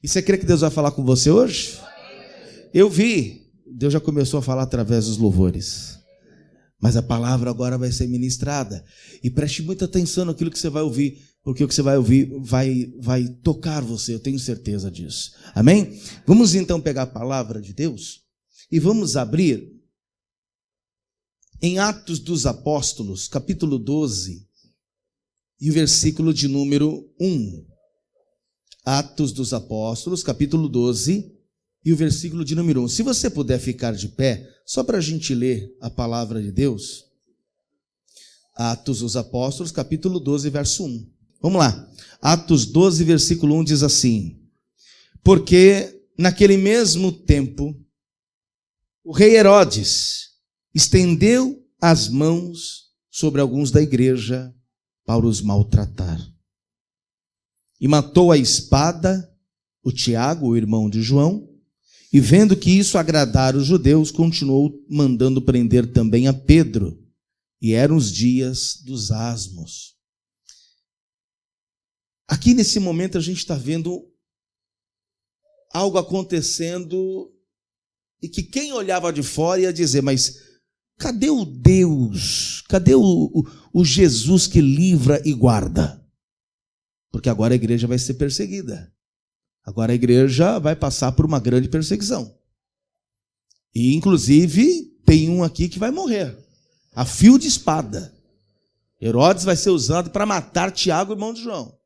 E você crê que Deus vai falar com você hoje? Eu vi, Deus já começou a falar através dos louvores. Mas a palavra agora vai ser ministrada. E preste muita atenção naquilo que você vai ouvir, porque o que você vai ouvir vai tocar você, eu tenho certeza disso. Amém? Vamos então pegar a palavra de Deus e vamos abrir em Atos dos Apóstolos, capítulo 12, e o versículo de número 1. Atos dos Apóstolos, capítulo 12, e o versículo de número 1. Se você puder ficar de pé, só para a gente ler a palavra de Deus. Atos dos Apóstolos, capítulo 12, verso 1. Vamos lá. Atos 12, versículo 1 diz assim: porque naquele mesmo tempo, o rei Herodes estendeu as mãos sobre alguns da igreja para os maltratar. E matou a espada o Tiago, o irmão de João, e vendo que isso agradara os judeus, continuou mandando prender também a Pedro. E eram os dias dos asmos. Aqui nesse momento a gente está vendo algo acontecendo e que quem olhava de fora ia dizer, mas cadê o Deus? Cadê o Jesus que livra e guarda? Porque agora a igreja vai ser perseguida. Agora a igreja vai passar por uma grande perseguição. E inclusive tem um aqui que vai morrer. A fio de espada. Herodes vai ser usado para matar Tiago, irmão de João.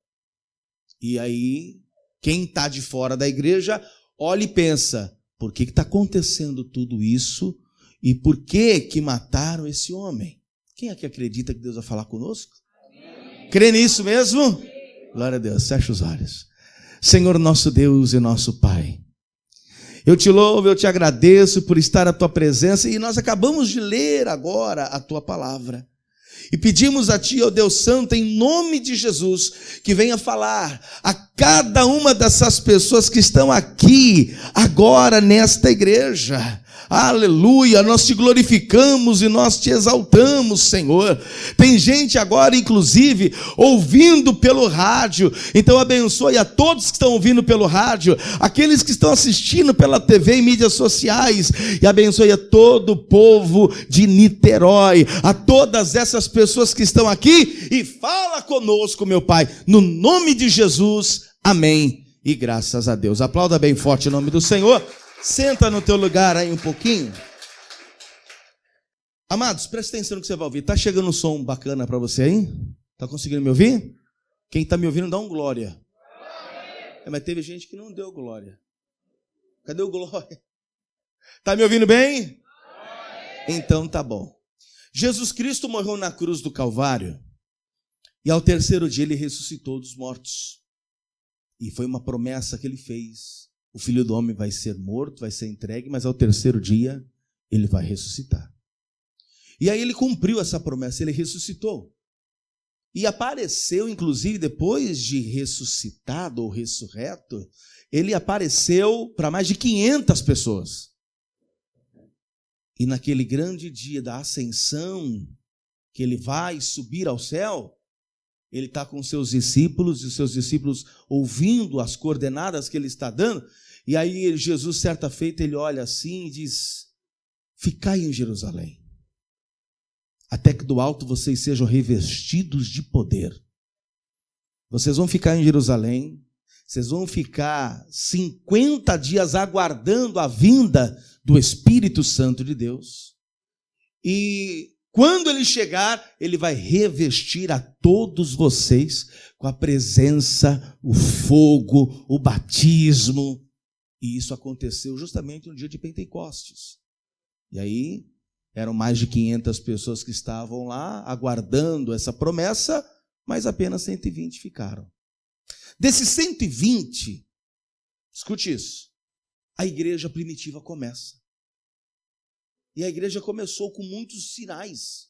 E aí, quem está de fora da igreja, olha e pensa, por que está acontecendo tudo isso? E por que mataram esse homem? Quem aqui acredita que Deus vai falar conosco? Amém. Crê nisso mesmo? Amém. Glória a Deus, fecha os olhos. Senhor nosso Deus e nosso Pai, eu te louvo, eu te agradeço por estar à tua presença, e nós acabamos de ler agora a tua palavra. E pedimos a Ti, ó Deus Santo, em nome de Jesus, que venha falar a cada uma dessas pessoas que estão aqui, agora nesta igreja. Aleluia, nós te glorificamos e nós te exaltamos, Senhor. Tem gente agora, inclusive, ouvindo pelo rádio. Então abençoe a todos que estão ouvindo pelo rádio, aqueles que estão assistindo pela TV e mídias sociais, e abençoe a todo o povo de Niterói, a todas essas pessoas que estão aqui, e fala conosco, meu Pai, no nome de Jesus, amém, e graças a Deus. Aplauda bem forte o nome do Senhor. Senta no teu lugar aí um pouquinho. Amados, presta atenção no que você vai ouvir. Tá chegando um som bacana para você aí? Tá conseguindo me ouvir? Quem tá me ouvindo, dá um glória. Mas teve gente que não deu glória. Cadê o glória? Tá me ouvindo bem? Então tá bom. Jesus Cristo morreu na cruz do Calvário, e ao terceiro dia ele ressuscitou dos mortos. E foi uma promessa que ele fez. O Filho do Homem vai ser morto, vai ser entregue, mas ao terceiro dia ele vai ressuscitar. E aí ele cumpriu essa promessa, ele ressuscitou. E apareceu, inclusive, depois de ressuscitado ou ressurreto, ele apareceu para mais de 500 pessoas. E naquele grande dia da ascensão, que ele vai subir ao céu, ele está com seus discípulos, e os seus discípulos ouvindo as coordenadas que ele está dando. E aí Jesus, certa feita, ele olha assim e diz: ficai em Jerusalém, até que do alto vocês sejam revestidos de poder. Vocês vão ficar em Jerusalém, vocês vão ficar 50 dias aguardando a vinda do Espírito Santo de Deus. E quando ele chegar, ele vai revestir a todos vocês com a presença, o fogo, o batismo. E isso aconteceu justamente no dia de Pentecostes. E aí, eram mais de 500 pessoas que estavam lá, aguardando essa promessa, mas apenas 120 ficaram. Desses 120, escute isso, a igreja primitiva começa. E a igreja começou com muitos sinais,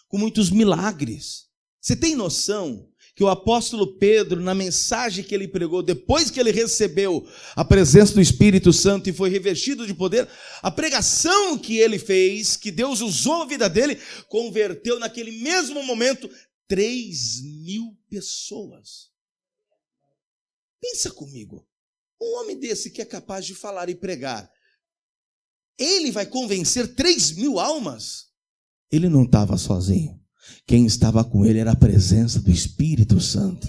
com muitos milagres. Você tem noção que o apóstolo Pedro, na mensagem que ele pregou, depois que ele recebeu a presença do Espírito Santo e foi revestido de poder, a pregação que ele fez, que Deus usou a vida dele, converteu naquele mesmo momento 3.000 pessoas. Pensa comigo. Um homem desse que é capaz de falar e pregar, ele vai convencer 3.000 almas? Ele não estava sozinho. Quem estava com ele era a presença do Espírito Santo.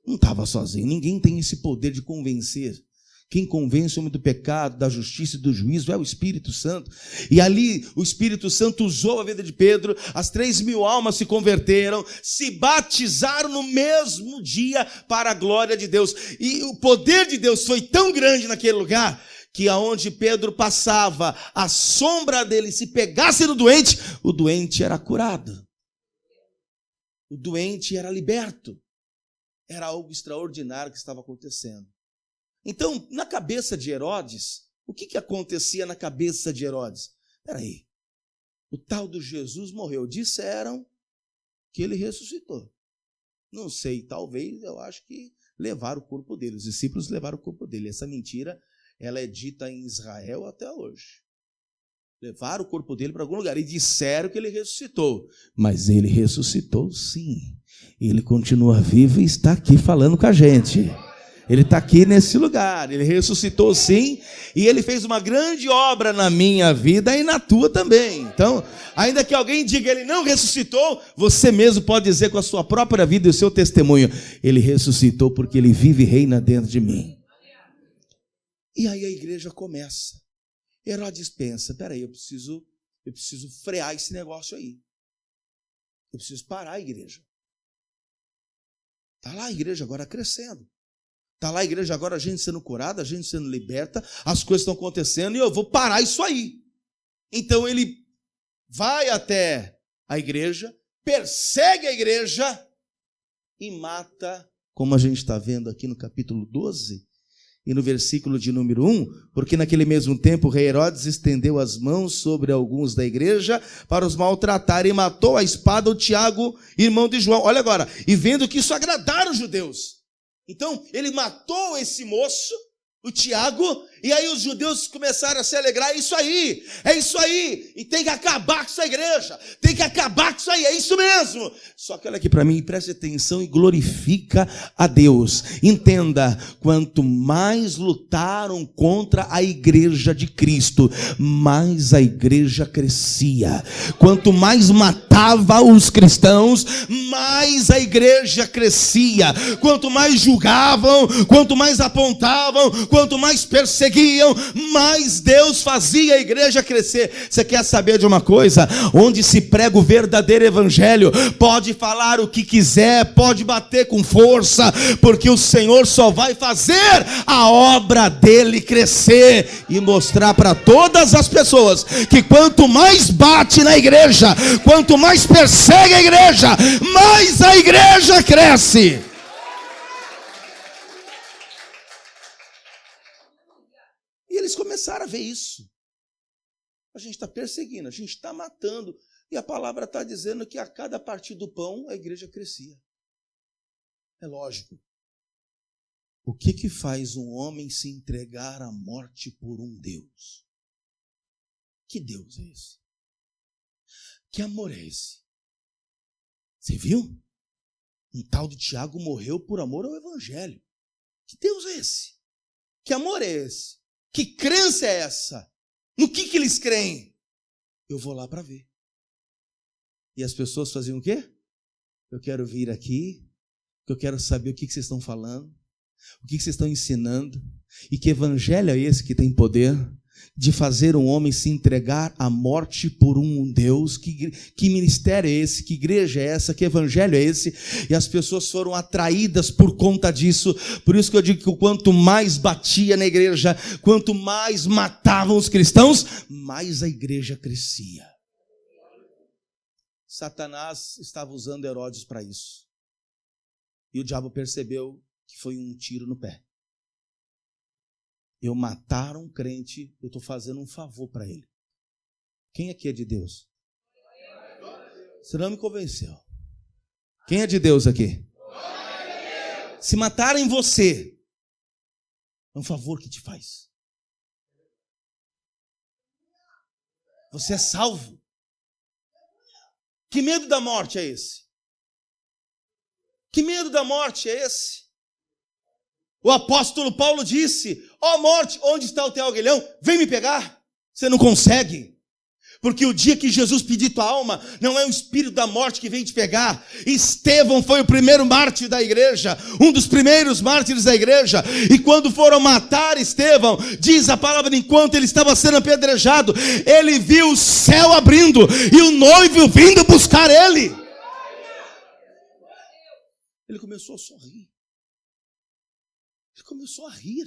Não estava sozinho. Ninguém tem esse poder de convencer. Quem convence o homem do pecado, da justiça e do juízo é o Espírito Santo. E ali o Espírito Santo usou a vida de Pedro, as 3.000 almas se converteram, se batizaram no mesmo dia para a glória de Deus. E o poder de Deus foi tão grande naquele lugar, que aonde Pedro passava, a sombra dele, se pegasse no doente, o doente era curado. O doente era liberto. Era algo extraordinário que estava acontecendo. Então, na cabeça de Herodes, o que acontecia na cabeça de Herodes? Espera aí, o tal do Jesus morreu. Disseram que ele ressuscitou. Não sei, talvez, eu acho que levaram o corpo dele. Os discípulos levaram o corpo dele. Essa mentira, ela é dita em Israel até hoje. Levaram o corpo dele para algum lugar e disseram que ele ressuscitou. Mas ele ressuscitou sim. Ele continua vivo e está aqui falando com a gente. Ele está aqui nesse lugar, ele ressuscitou sim, e ele fez uma grande obra na minha vida e na tua também. Então, ainda que alguém diga ele não ressuscitou, você mesmo pode dizer com a sua própria vida e o seu testemunho, ele ressuscitou porque ele vive e reina dentro de mim. E aí a igreja começa. Herodes pensa, peraí, eu preciso frear esse negócio aí. Eu preciso parar a igreja. Está lá a igreja agora crescendo. Está lá a igreja agora, a gente sendo curada, a gente sendo liberta, as coisas estão acontecendo e eu vou parar isso aí. Então ele vai até a igreja, persegue a igreja e mata, como a gente está vendo aqui no capítulo 12 e no versículo de número 1, porque naquele mesmo tempo o rei Herodes estendeu as mãos sobre alguns da igreja para os maltratar e matou a espada o Tiago, irmão de João. Olha agora, e vendo que isso agradara os judeus. Então, ele matou esse moço, o Tiago, e aí os judeus começaram a se alegrar, é isso aí, e tem que acabar com essa igreja, tem que acabar com isso aí, é isso mesmo. Só que olha aqui para mim, preste atenção e glorifica a Deus. Entenda, quanto mais lutaram contra a igreja de Cristo, mais a igreja crescia. Quanto mais matava os cristãos, mais a igreja crescia. Quanto mais julgavam, quanto mais apontavam, quanto mais perseguiam, mais Deus fazia a igreja crescer. Você quer saber de uma coisa? Onde se prega o verdadeiro evangelho, pode falar o que quiser, pode bater com força, porque o Senhor só vai fazer a obra dele crescer e mostrar para todas as pessoas que quanto mais bate na igreja, quanto mais persegue a igreja, mais a igreja cresce. E eles começaram a ver isso. A gente está perseguindo, a gente está matando. E a palavra está dizendo que a cada partir do pão a igreja crescia. É lógico. O que faz um homem se entregar à morte por um Deus? Que Deus é esse? Que amor é esse? Você viu? Um tal de Tiago morreu por amor ao evangelho. Que Deus é esse? Que amor é esse? Que crença é essa? No que eles creem? Eu vou lá para ver. E as pessoas faziam o quê? Eu quero vir aqui, eu quero saber o que vocês estão falando, o que vocês estão ensinando, e que evangelho é esse que tem poder de fazer um homem se entregar à morte por um Deus? Que ministério é esse? Que igreja é essa? Que evangelho é esse? E as pessoas foram atraídas por conta disso. Por isso que eu digo que quanto mais batia na igreja, quanto mais matavam os cristãos, mais a igreja crescia. Satanás estava usando Herodes para isso. E o diabo percebeu que foi um tiro no pé. Eu matar um crente, eu estou fazendo um favor para ele. Quem aqui é de Deus? Você não me convenceu. Quem é de Deus aqui? Se matarem você, é um favor que te faz. Você é salvo. Que medo da morte é esse? Que medo da morte é esse? O apóstolo Paulo disse: ó morte, onde está o teu aguilhão? Vem me pegar. Você não consegue. Porque o dia que Jesus pedir tua alma, não é o espírito da morte que vem te pegar. Estevão foi o primeiro mártir da igreja, um dos primeiros mártires da igreja. E quando foram matar Estevão, diz a palavra, enquanto ele estava sendo apedrejado, ele viu o céu abrindo e o noivo vindo buscar ele. Ele começou a sorrir. Ele começou a rir.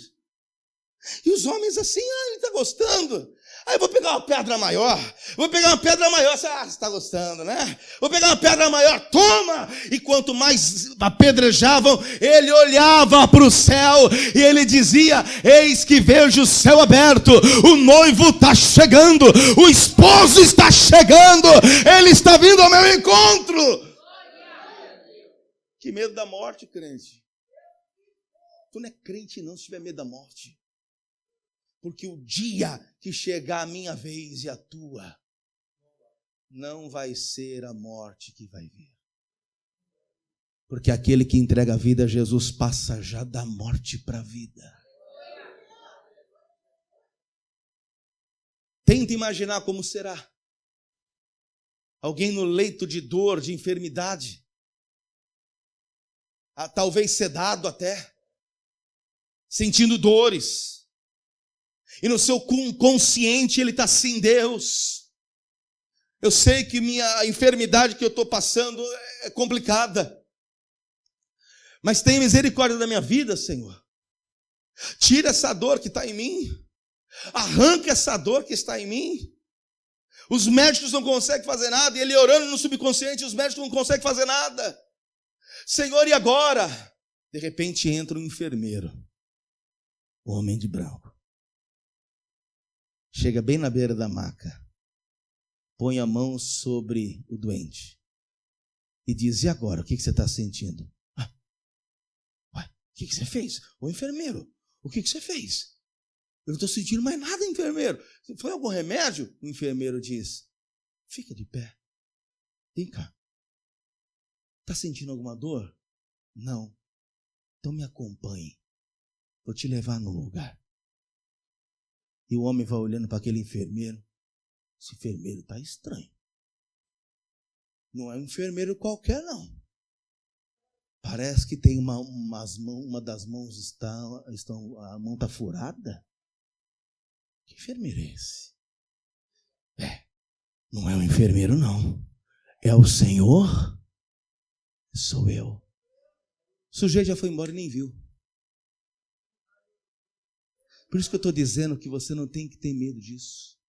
E os homens assim, ele está gostando. Aí eu vou pegar uma pedra maior. Você está gostando, né? Vou pegar uma pedra maior, toma! E quanto mais apedrejavam, ele olhava para o céu e ele dizia: eis que vejo o céu aberto, o noivo está chegando, o esposo está chegando, ele está vindo ao meu encontro. Que medo da morte, crente. Tu não é crente não se tiver medo da morte. Porque o dia que chegar a minha vez e a tua, não vai ser a morte que vai vir. Porque aquele que entrega a vida a Jesus passa já da morte para a vida. Tenta imaginar como será. Alguém no leito de dor, de enfermidade, talvez sedado até, sentindo dores. E no seu consciente ele está assim: Deus, eu sei que a enfermidade que eu estou passando é complicada, mas tenha misericórdia da minha vida, Senhor. Tira essa dor que está em mim, arranca essa dor que está em mim. Os médicos não conseguem fazer nada, e ele orando no subconsciente, os médicos não conseguem fazer nada. Senhor, e agora? De repente entra um enfermeiro, o homem de branco. Chega bem na beira da maca, põe a mão sobre o doente e diz: e agora, o que você está sentindo? O que você fez? Ô enfermeiro, o que você fez? Eu não estou sentindo mais nada, enfermeiro. Foi algum remédio? O enfermeiro diz: fica de pé, vem cá. Está sentindo alguma dor? Não. Então me acompanhe, vou te levar no lugar. E o homem vai olhando para aquele enfermeiro. Esse enfermeiro está estranho. Não é um enfermeiro qualquer, não. Parece que tem uma das mãos a mão está furada. Que enfermeiro é esse? Não é um enfermeiro, não. É o Senhor. Sou eu. O sujeito já foi embora e nem viu. Por isso que eu estou dizendo que você não tem que ter medo disso.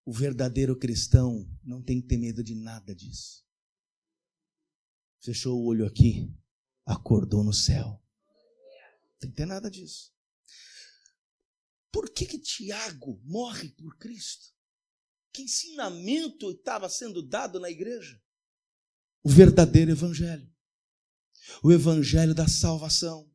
O verdadeiro cristão não tem que ter medo de nada disso. Fechou o olho aqui, acordou no céu. Não tem que ter nada disso. Por que Tiago morre por Cristo? Que ensinamento estava sendo dado na igreja? O verdadeiro evangelho. O evangelho da salvação.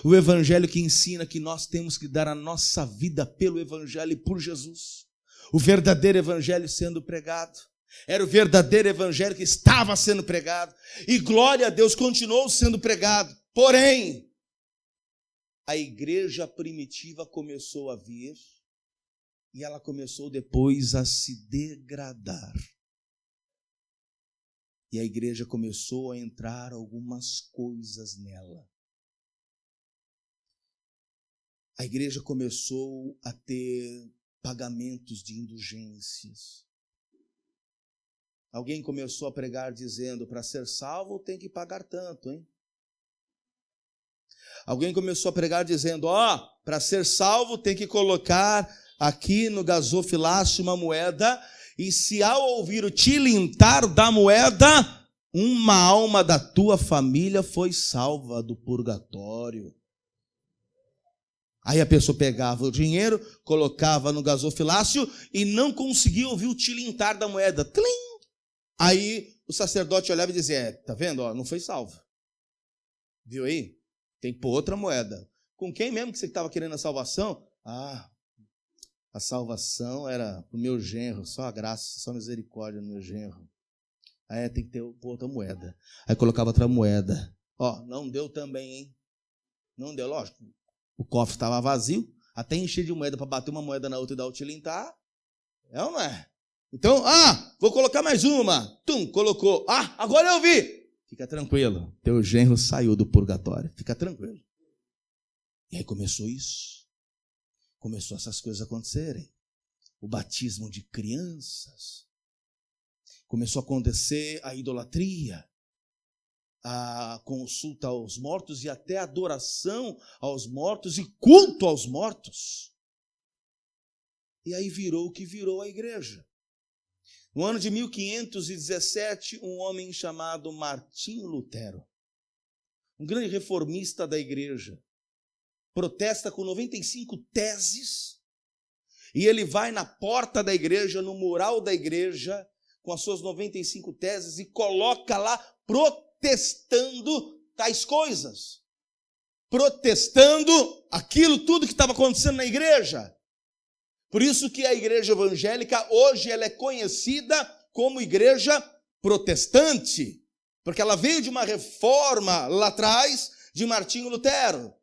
O evangelho que ensina que nós temos que dar a nossa vida pelo evangelho e por Jesus. O verdadeiro evangelho sendo pregado. Era o verdadeiro evangelho que estava sendo pregado. E glória a Deus, continuou sendo pregado. Porém, a igreja primitiva começou a vir e ela começou depois a se degradar. E a igreja começou a entrar algumas coisas nela. A igreja começou a ter pagamentos de indulgências. Alguém começou a pregar dizendo: para ser salvo tem que pagar tanto, hein? Alguém começou a pregar dizendo: para ser salvo tem que colocar aqui no gasofilácio uma moeda, e se ao ouvir o tilintar da moeda, uma alma da tua família foi salva do purgatório. Aí a pessoa pegava o dinheiro, colocava no gasofilácio e não conseguia ouvir o tilintar da moeda. Tlim! Aí o sacerdote olhava e dizia: tá vendo? Não foi salvo. Viu aí? Tem que pôr outra moeda. Com quem mesmo que você estava querendo a salvação? A salvação era para o meu genro, só a graça, só a misericórdia no meu genro. Aí tem que pôr outra moeda. Aí colocava outra moeda. Não deu também, hein? Não deu, lógico. O cofre estava vazio, até encher de moeda para bater uma moeda na outra e dar o tilintar. É ou não é? Então, vou colocar mais uma. Colocou. Agora eu vi. Fica tranquilo, teu genro saiu do purgatório. Fica tranquilo. E aí começou isso. Começou essas coisas a acontecerem. O batismo de crianças. Começou a acontecer a idolatria, a consulta aos mortos e até a adoração aos mortos e culto aos mortos. E aí virou o que virou a igreja. No ano de 1517, um homem chamado Martinho Lutero, um grande reformista da igreja, protesta com 95 teses, e ele vai na porta da igreja, no mural da igreja, com as suas 95 teses, e coloca lá, protestando tais coisas. Protestando aquilo tudo que estava acontecendo na igreja. Por isso que a igreja evangélica, hoje, ela é conhecida como igreja protestante, porque ela veio de uma reforma lá atrás de Martinho Lutero.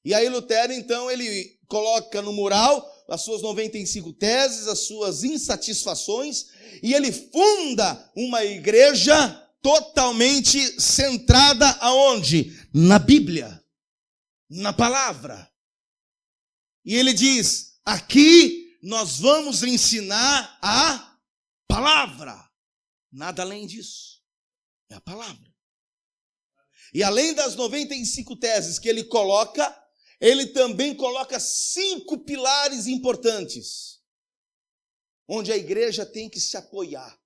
E aí Lutero, então, ele coloca no mural as suas 95 teses, as suas insatisfações, e ele funda uma igreja totalmente centrada aonde? Na Bíblia, na palavra. E ele diz, aqui nós vamos ensinar a palavra. Nada além disso. É a palavra. E além das 95 teses que ele coloca, ele também coloca 5 pilares importantes, onde a igreja tem que se apoiar.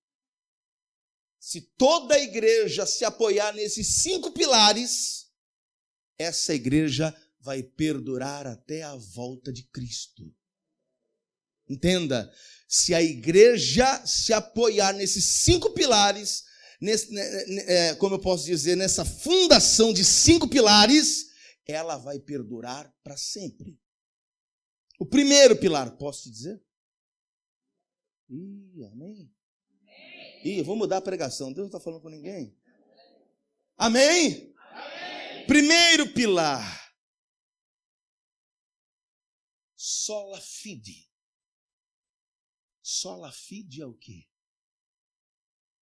Se toda a igreja se apoiar nesses 5 pilares, essa igreja vai perdurar até a volta de Cristo. Entenda, se a igreja se apoiar nesses 5 pilares, como eu posso dizer, nessa fundação de 5 pilares, ela vai perdurar para sempre. O primeiro pilar, posso te dizer? Amém? Eu vou mudar a pregação, Deus não está falando com ninguém. Amém? Amém? Primeiro pilar, sola fide. Sola fide é o quê?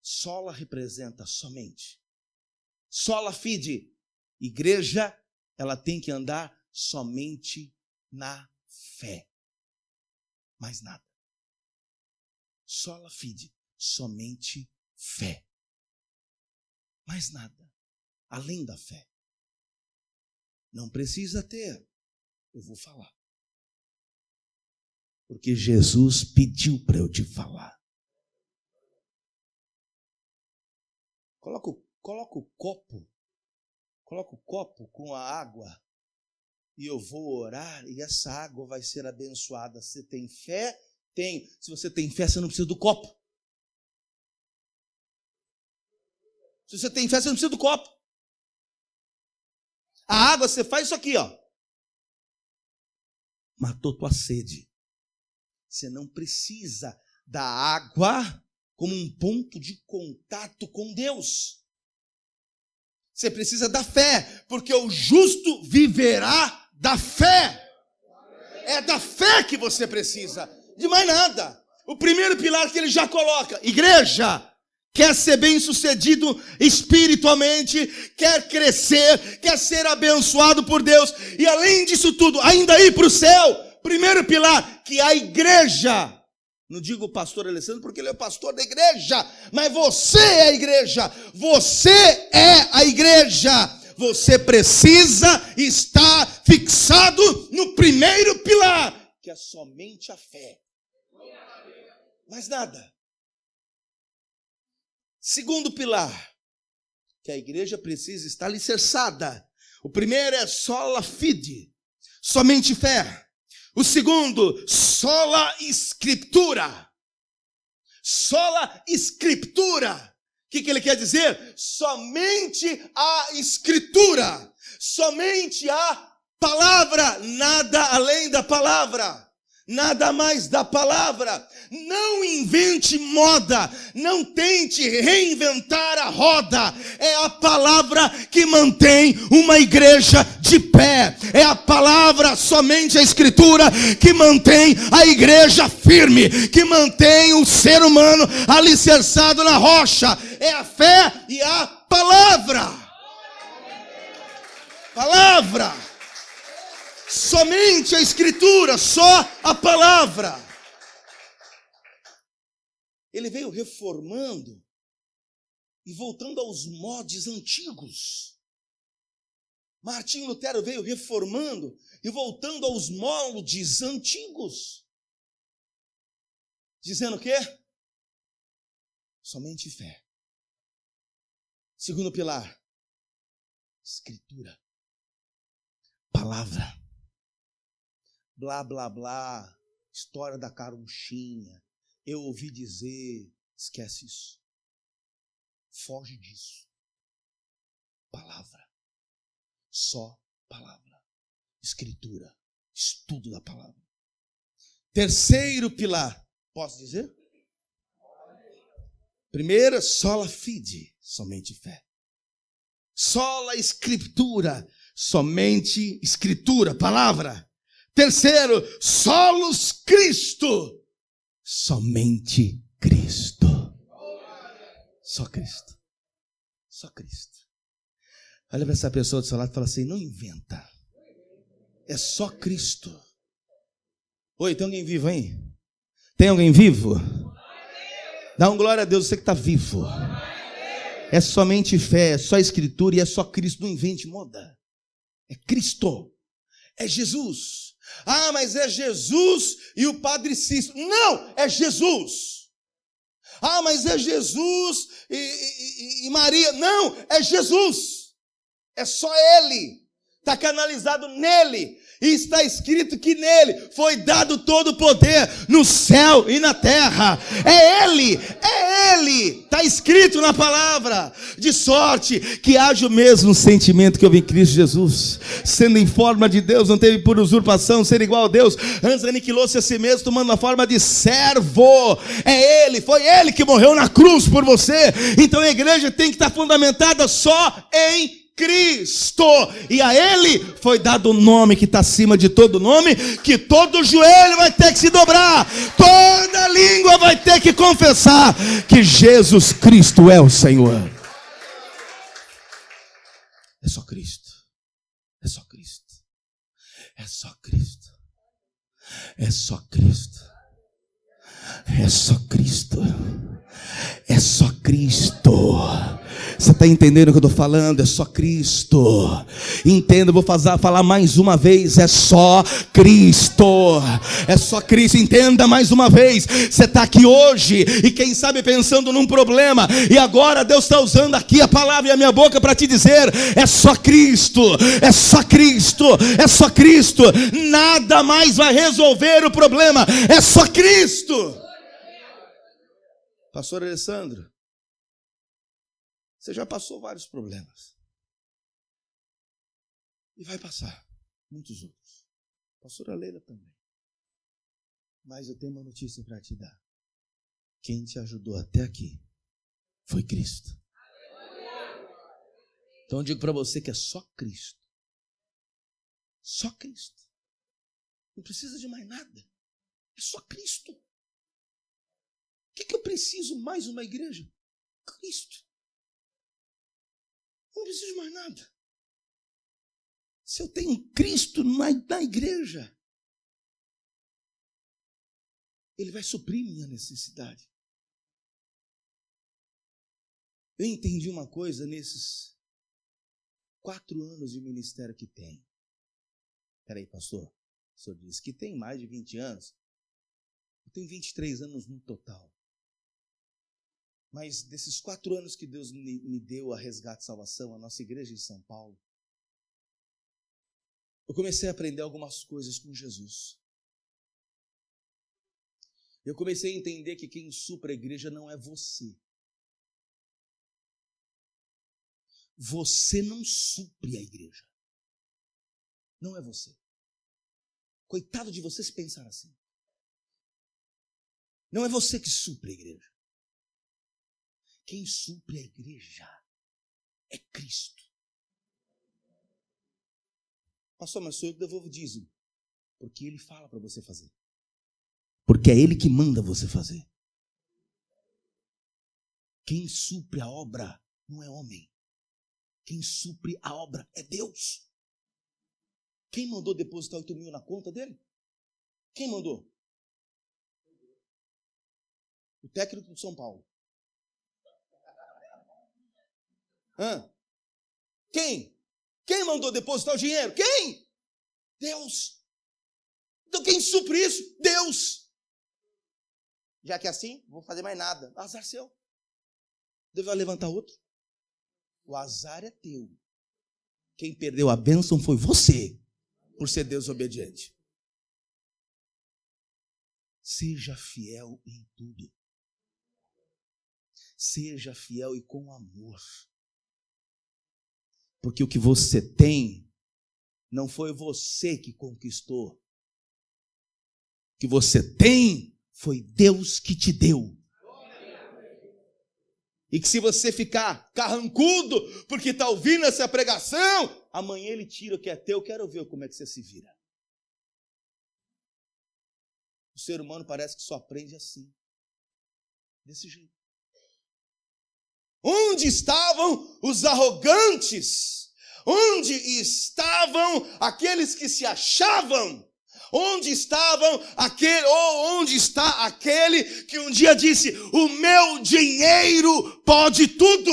Sola representa somente. Sola fide, igreja, ela tem que andar somente na fé. Mais nada. Sola fide, somente fé. Mais nada. Além da fé. Não precisa ter. Eu vou falar. Porque Jesus pediu para eu te falar. Coloca o copo. Coloca o copo com a água. E eu vou orar. E essa água vai ser abençoada. Você tem fé? Tem. Se você tem fé, você não precisa do copo. Se você tem fé, você não precisa do copo. A água, você faz isso aqui, ó. Matou tua sede. Você não precisa da água como um ponto de contato com Deus. Você precisa da fé, porque o justo viverá da fé. É da fé que você precisa, de mais nada. O primeiro pilar que ele já coloca, igreja, quer ser bem-sucedido espiritualmente, quer crescer, quer ser abençoado por Deus, e além disso tudo, ainda ir para o céu. Primeiro pilar, que a igreja, não digo o pastor Alessandro porque ele é o pastor da igreja, mas você é a igreja, você é a igreja, você precisa estar fixado no primeiro pilar, que é somente a fé, mais nada. Segundo pilar, que a igreja precisa estar alicerçada. O primeiro é sola fide, somente fé. O segundo, sola escritura. Sola escritura. O que ele quer dizer? Somente a escritura. Somente a palavra, nada além da palavra. Nada mais da palavra. Não invente moda. Não tente reinventar a roda. É a palavra que mantém uma igreja de pé. É a palavra, somente a Escritura, que mantém a igreja firme. Que mantém o ser humano alicerçado na rocha. É a fé e a palavra. Palavra. Somente a Escritura, só a palavra. Ele veio reformando e voltando aos moldes antigos. Martinho Lutero veio reformando e voltando aos moldes antigos. Dizendo o quê? Somente fé. Segundo pilar, Escritura. Palavra. Blá, blá, blá, história da carochinha, eu ouvi dizer, esquece isso. Foge disso. Palavra. Só palavra. Escritura. Estudo da palavra. Terceiro pilar, posso dizer? Primeira, sola fide, somente fé. Sola escritura, somente escritura, palavra. Terceiro, solos Cristo, somente Cristo. Só Cristo. Só Cristo. Olha para essa pessoa do seu lado e fala assim, não inventa. É só Cristo. Oi, tem alguém vivo aí? Tem alguém vivo? Dá um glória a Deus, você que está vivo. É somente fé, é só Escritura e é só Cristo. Não invente moda. É Cristo. É Jesus. Ah, mas é Jesus e o Padre Cícero. Não, é Jesus. Ah, mas é Jesus e Maria. Não, é Jesus. É só Ele. Está canalizado nele. E está escrito que nele foi dado todo o poder no céu e na terra. É Ele, é Ele. Está escrito na palavra. De sorte que haja o mesmo sentimento que houve em Cristo Jesus. Sendo em forma de Deus, não teve por usurpação ser igual a Deus. Antes aniquilou-se a si mesmo, tomando a forma de servo. É Ele, foi Ele que morreu na cruz por você. Então a igreja tem que estar fundamentada só em Cristo, e a Ele foi dado o nome que está acima de todo nome, que todo joelho vai ter que se dobrar, toda língua vai ter que confessar que Jesus Cristo é o Senhor. É só Cristo, é só Cristo, é só Cristo, é só Cristo, é só Cristo, é só Cristo. Você está entendendo o que eu estou falando? É só Cristo. Entenda, eu vou falar mais uma vez. É só Cristo. É só Cristo. Entenda mais uma vez. Você está aqui hoje e quem sabe pensando num problema, e agora Deus está usando aqui a palavra e a minha boca para te dizer: é só Cristo. É só Cristo. É só Cristo. Nada mais vai resolver o problema. É só Cristo. Pastor Alessandro, você já passou vários problemas. E vai passar muitos outros. Pastora Leila também. Mas eu tenho uma notícia para te dar. Quem te ajudou até aqui foi Cristo. Então eu digo para você que é só Cristo. Só Cristo. Não precisa de mais nada. É só Cristo. O que eu preciso mais uma igreja? Cristo. Não preciso de mais nada. Se eu tenho Cristo na igreja, Ele vai suprir minha necessidade. Eu entendi uma coisa nesses 4 anos de ministério que tem. Peraí, pastor. O senhor disse que tem mais de 20 anos. Eu tenho 23 anos no total. Mas desses 4 anos que Deus me deu a resgate e salvação, a nossa igreja em São Paulo, eu comecei a aprender algumas coisas com Jesus. Eu comecei a entender que quem supra a igreja não é você. Você não supre a igreja. Não é você. Coitado de você se pensar assim. Não é você que supre a igreja. Quem supre a igreja é Cristo. Pastor, mas sou eu que devolvo o dízimo. Porque Ele fala para você fazer. Porque é Ele que manda você fazer. Quem supre a obra não é homem. Quem supre a obra é Deus. Quem mandou depositar 8 mil na conta dele? Quem mandou? O técnico de São Paulo. Quem? Quem mandou depositar o dinheiro? Quem? Deus. Então quem supre isso? Deus. Já que é assim, não vou fazer mais nada. Azar seu. Deus vai levantar outro. O azar é teu. Quem perdeu a bênção foi você, por ser desobediente. Seja fiel em tudo. Seja fiel e com amor. Porque o que você tem, não foi você que conquistou. O que você tem, foi Deus que te deu. E que se você ficar carrancudo, porque está ouvindo essa pregação, amanhã Ele tira o que é teu, quero ver como é que você se vira. O ser humano parece que só aprende assim. Desse jeito. Onde estavam os arrogantes? Onde estavam aqueles que se achavam? Onde estavam aquele, ou onde está aquele que um dia disse: o meu dinheiro pode tudo?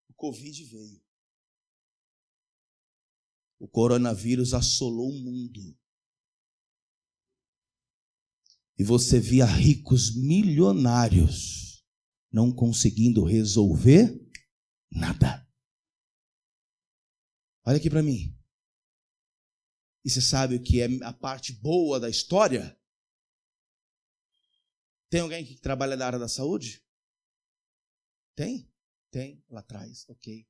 O Covid veio. O coronavírus assolou o mundo. E você via ricos milionários não conseguindo resolver nada. Olha aqui para mim. E você sabe o que é a parte boa da história? Tem alguém que trabalha na área da saúde? Tem? Tem, lá atrás, ok.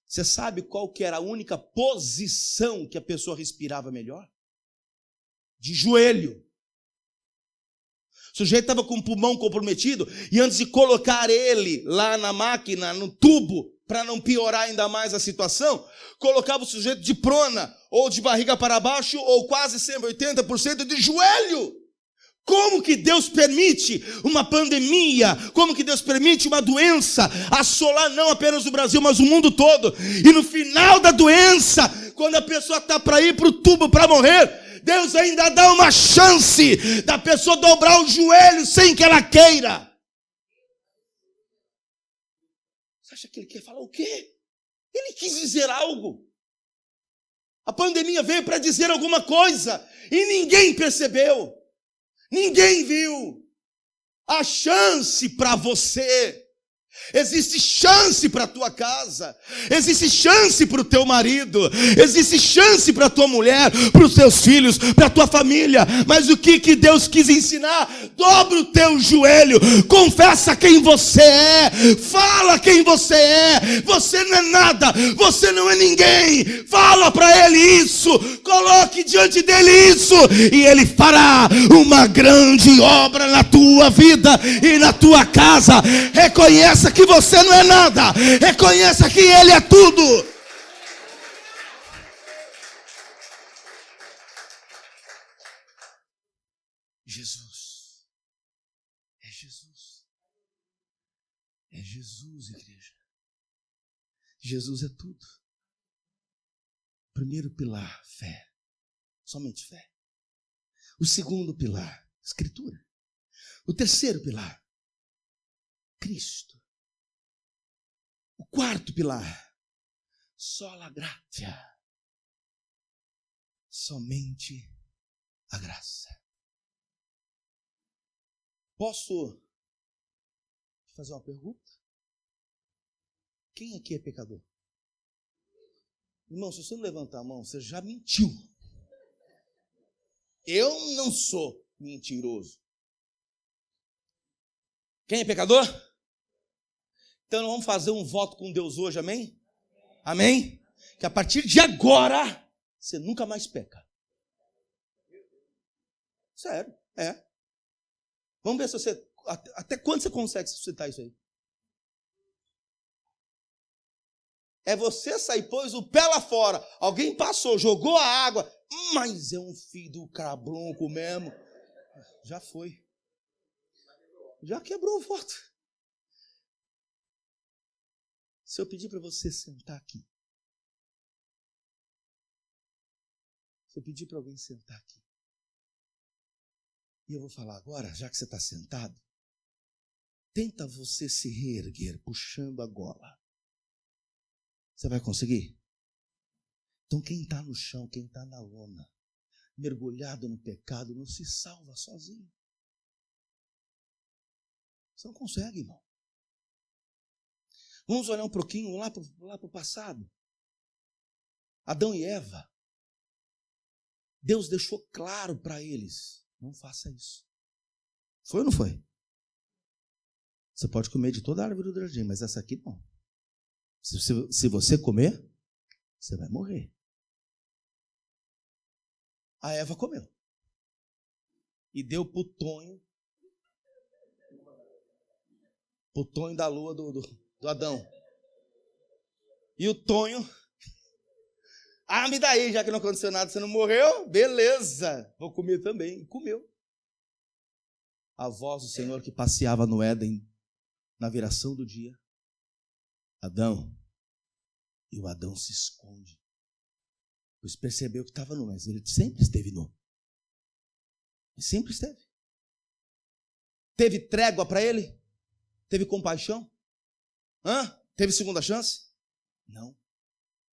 Você sabe qual que era a única posição que a pessoa respirava melhor? De joelho. O sujeito estava com o pulmão comprometido e antes de colocar ele lá na máquina, no tubo, para não piorar ainda mais a situação, colocava o sujeito de prona, ou de barriga para baixo, ou quase sempre 80% de joelho. Como que Deus permite uma pandemia, como que Deus permite uma doença assolar não apenas o Brasil, mas o mundo todo? E no final da doença, quando a pessoa está para ir para o tubo para morrer, Deus ainda dá uma chance da pessoa dobrar o joelho sem que ela queira. Você acha que ele quer falar o quê? Ele quis dizer algo. A pandemia veio para dizer alguma coisa e ninguém percebeu. Ninguém viu. A chance para você. Existe chance para a tua casa, existe chance para o teu marido, existe chance para a tua mulher, para os teus filhos, para a tua família. Mas o que Deus quis ensinar? Dobra o teu joelho, confessa quem você é, fala quem você é. Você não é nada, você não é ninguém. Fala para Ele isso, coloque diante dEle isso, e Ele fará uma grande obra na tua vida e na tua casa. Reconheça que você não é nada. Reconheça que Ele é tudo. Jesus. É Jesus. É Jesus, igreja. Jesus é tudo. Primeiro pilar, fé. Somente fé. O segundo pilar, Escritura. O terceiro pilar, Cristo. O quarto pilar, sola gratia. Somente a graça. Posso fazer uma pergunta? Quem aqui é pecador? Irmão, se você não levantar a mão, você já mentiu. Eu não sou mentiroso. Quem é pecador? Então nós vamos fazer um voto com Deus hoje, amém? Amém? Que a partir de agora, você nunca mais peca. Sério, é. Vamos ver se você... Até quando você consegue suscitar isso aí? É você sair, pôs o pé lá fora. Alguém passou, jogou a água. Mas é um filho do cabrunco mesmo. Já foi. Já quebrou o voto. Se eu pedir para você sentar aqui. Se eu pedir para alguém sentar aqui. E eu vou falar agora, já que você está sentado. Tenta você se reerguer, puxando a gola. Você vai conseguir? Então quem está no chão, quem está na lona, mergulhado no pecado, não se salva sozinho. Você não consegue, irmão. Vamos olhar um pouquinho lá para o passado. Adão e Eva. Deus deixou claro para eles. Não faça isso. Foi ou não foi? Você pode comer de toda a árvore do jardim, mas essa aqui não. Se você comer, você vai morrer. A Eva comeu. E deu pro Tonho da lua do Adão. E o Tonho, me dá aí, já que não aconteceu nada, você não morreu? Beleza, vou comer também. E comeu. A voz do Senhor que passeava no Éden, na viração do dia. Adão. E o Adão se esconde. Pois percebeu que estava nu, mas ele sempre esteve nu. Ele sempre esteve. Teve trégua para ele? Teve compaixão? Teve segunda chance? Não.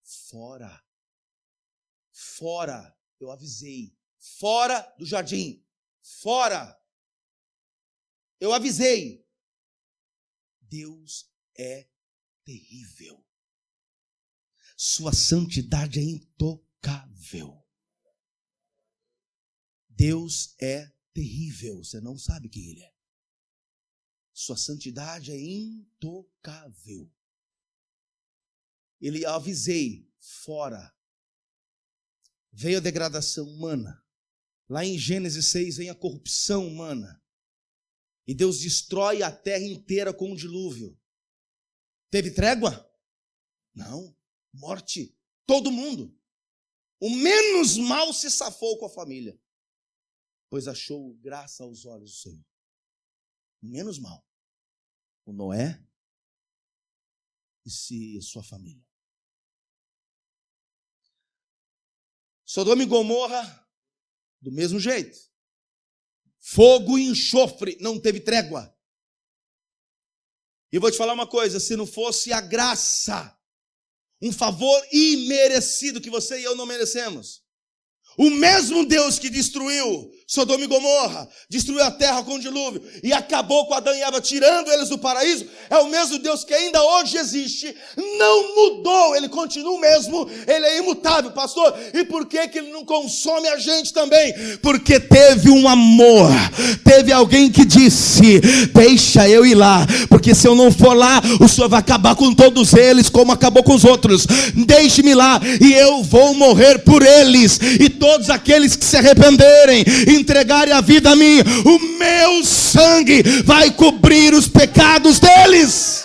Fora. Fora. Eu avisei. Fora do jardim. Fora. Eu avisei. Deus é terrível. Sua santidade é intocável. Deus é terrível. Você não sabe quem Ele é. Sua santidade é intocável. Eu avisei, fora. Veio a degradação humana. Lá em Gênesis 6 vem a corrupção humana. E Deus destrói a terra inteira com um dilúvio. Teve trégua? Não. Morte. Todo mundo. O menos mal se safou com a família. Pois achou graça aos olhos do Senhor. O menos mal. O Noé e sua família. Sodoma e Gomorra, do mesmo jeito. Fogo e enxofre, não teve trégua. E eu vou te falar uma coisa, se não fosse a graça, um favor imerecido que você e eu não merecemos. O mesmo Deus que destruiu Sodoma e Gomorra, destruiu a terra com o dilúvio e acabou com Adão e Eva, tirando eles do paraíso, é o mesmo Deus que ainda hoje existe, não mudou, Ele continua o mesmo, Ele é imutável, pastor. E por que Ele não consome a gente também? Porque teve um amor, teve alguém que disse, deixa eu ir lá, porque se eu não for lá, o Senhor vai acabar com todos eles, como acabou com os outros. Deixe-me lá, e eu vou morrer por eles, e todos aqueles que se arrependerem, entregarem a vida a mim, o meu sangue vai cobrir os pecados deles.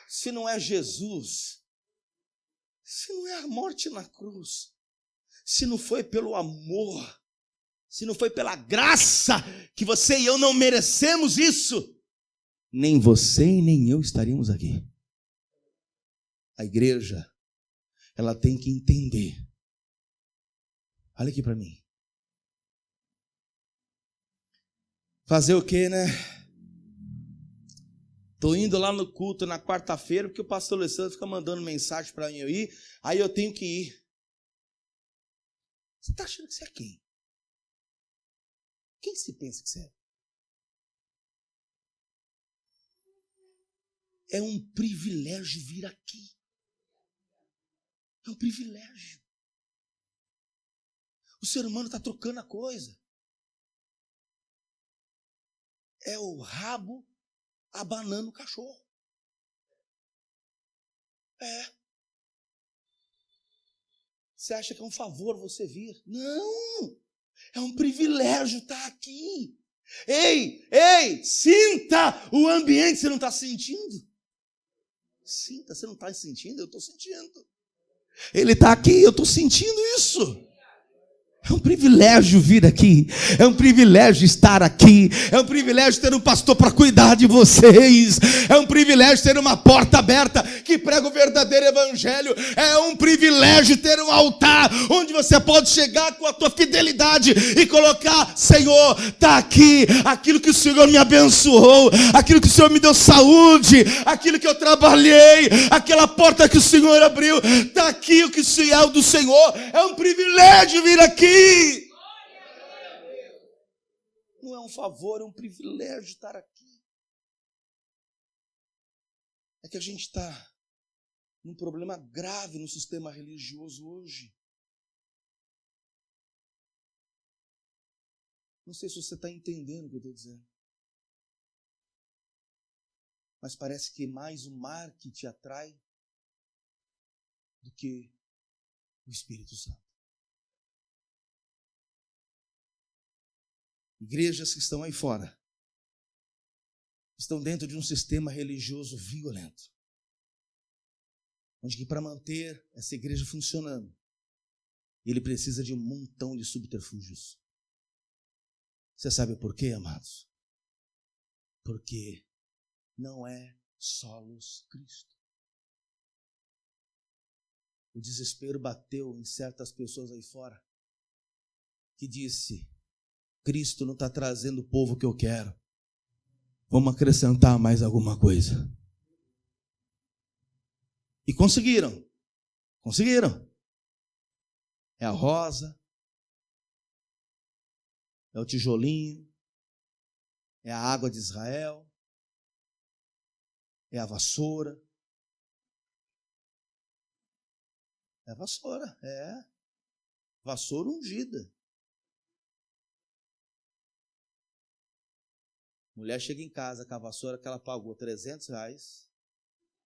Se não é Jesus, se não é a morte na cruz, se não foi pelo amor, se não foi pela graça, que você e eu não merecemos isso, nem você e nem eu estaríamos aqui. A igreja, ela tem que entender. Olha aqui para mim. Fazer o quê, né? Estou indo lá no culto na quarta-feira, porque o pastor Alessandro fica mandando mensagem para mim eu ir, aí eu tenho que ir. Você está achando que você é quem? Quem se pensa que você é? É um privilégio vir aqui. É um privilégio. O ser humano está trocando a coisa. É o rabo abanando o cachorro. É. Você acha que é um favor você vir? Não! É um privilégio estar aqui. Ei, sinta o ambiente. Você não está sentindo? Sinta, você não está sentindo? Eu estou sentindo. Ele está aqui, eu estou sentindo isso. É um privilégio vir aqui, é um privilégio estar aqui, é um privilégio ter um pastor para cuidar de vocês, é um privilégio ter uma porta aberta que prega o verdadeiro evangelho, é um privilégio ter um altar onde você pode chegar com a tua fidelidade e colocar: Senhor, está aqui aquilo que o Senhor me abençoou, aquilo que o Senhor me deu saúde, aquilo que eu trabalhei, aquela porta que o Senhor abriu, está aqui o que é o do Senhor. É um privilégio vir aqui. Não é um favor, é um privilégio estar aqui. É que a gente está num problema grave no sistema religioso hoje. Não sei se você está entendendo o que eu estou dizendo. Mas parece que mais o marketing atrai do que o Espírito Santo. Igrejas que estão aí fora estão dentro de um sistema religioso violento, onde que para manter essa igreja funcionando, ele precisa de um montão de subterfúgios. Você sabe por quê, amados? Porque não é solos Cristo. O desespero bateu em certas pessoas aí fora, que disse: Cristo não está trazendo o povo que eu quero. Vamos acrescentar mais alguma coisa. E conseguiram. Conseguiram. É a rosa. É o tijolinho. É a água de Israel. É a vassoura. É a vassoura. É. Vassoura ungida. Mulher chega em casa com a vassoura que ela pagou R$300,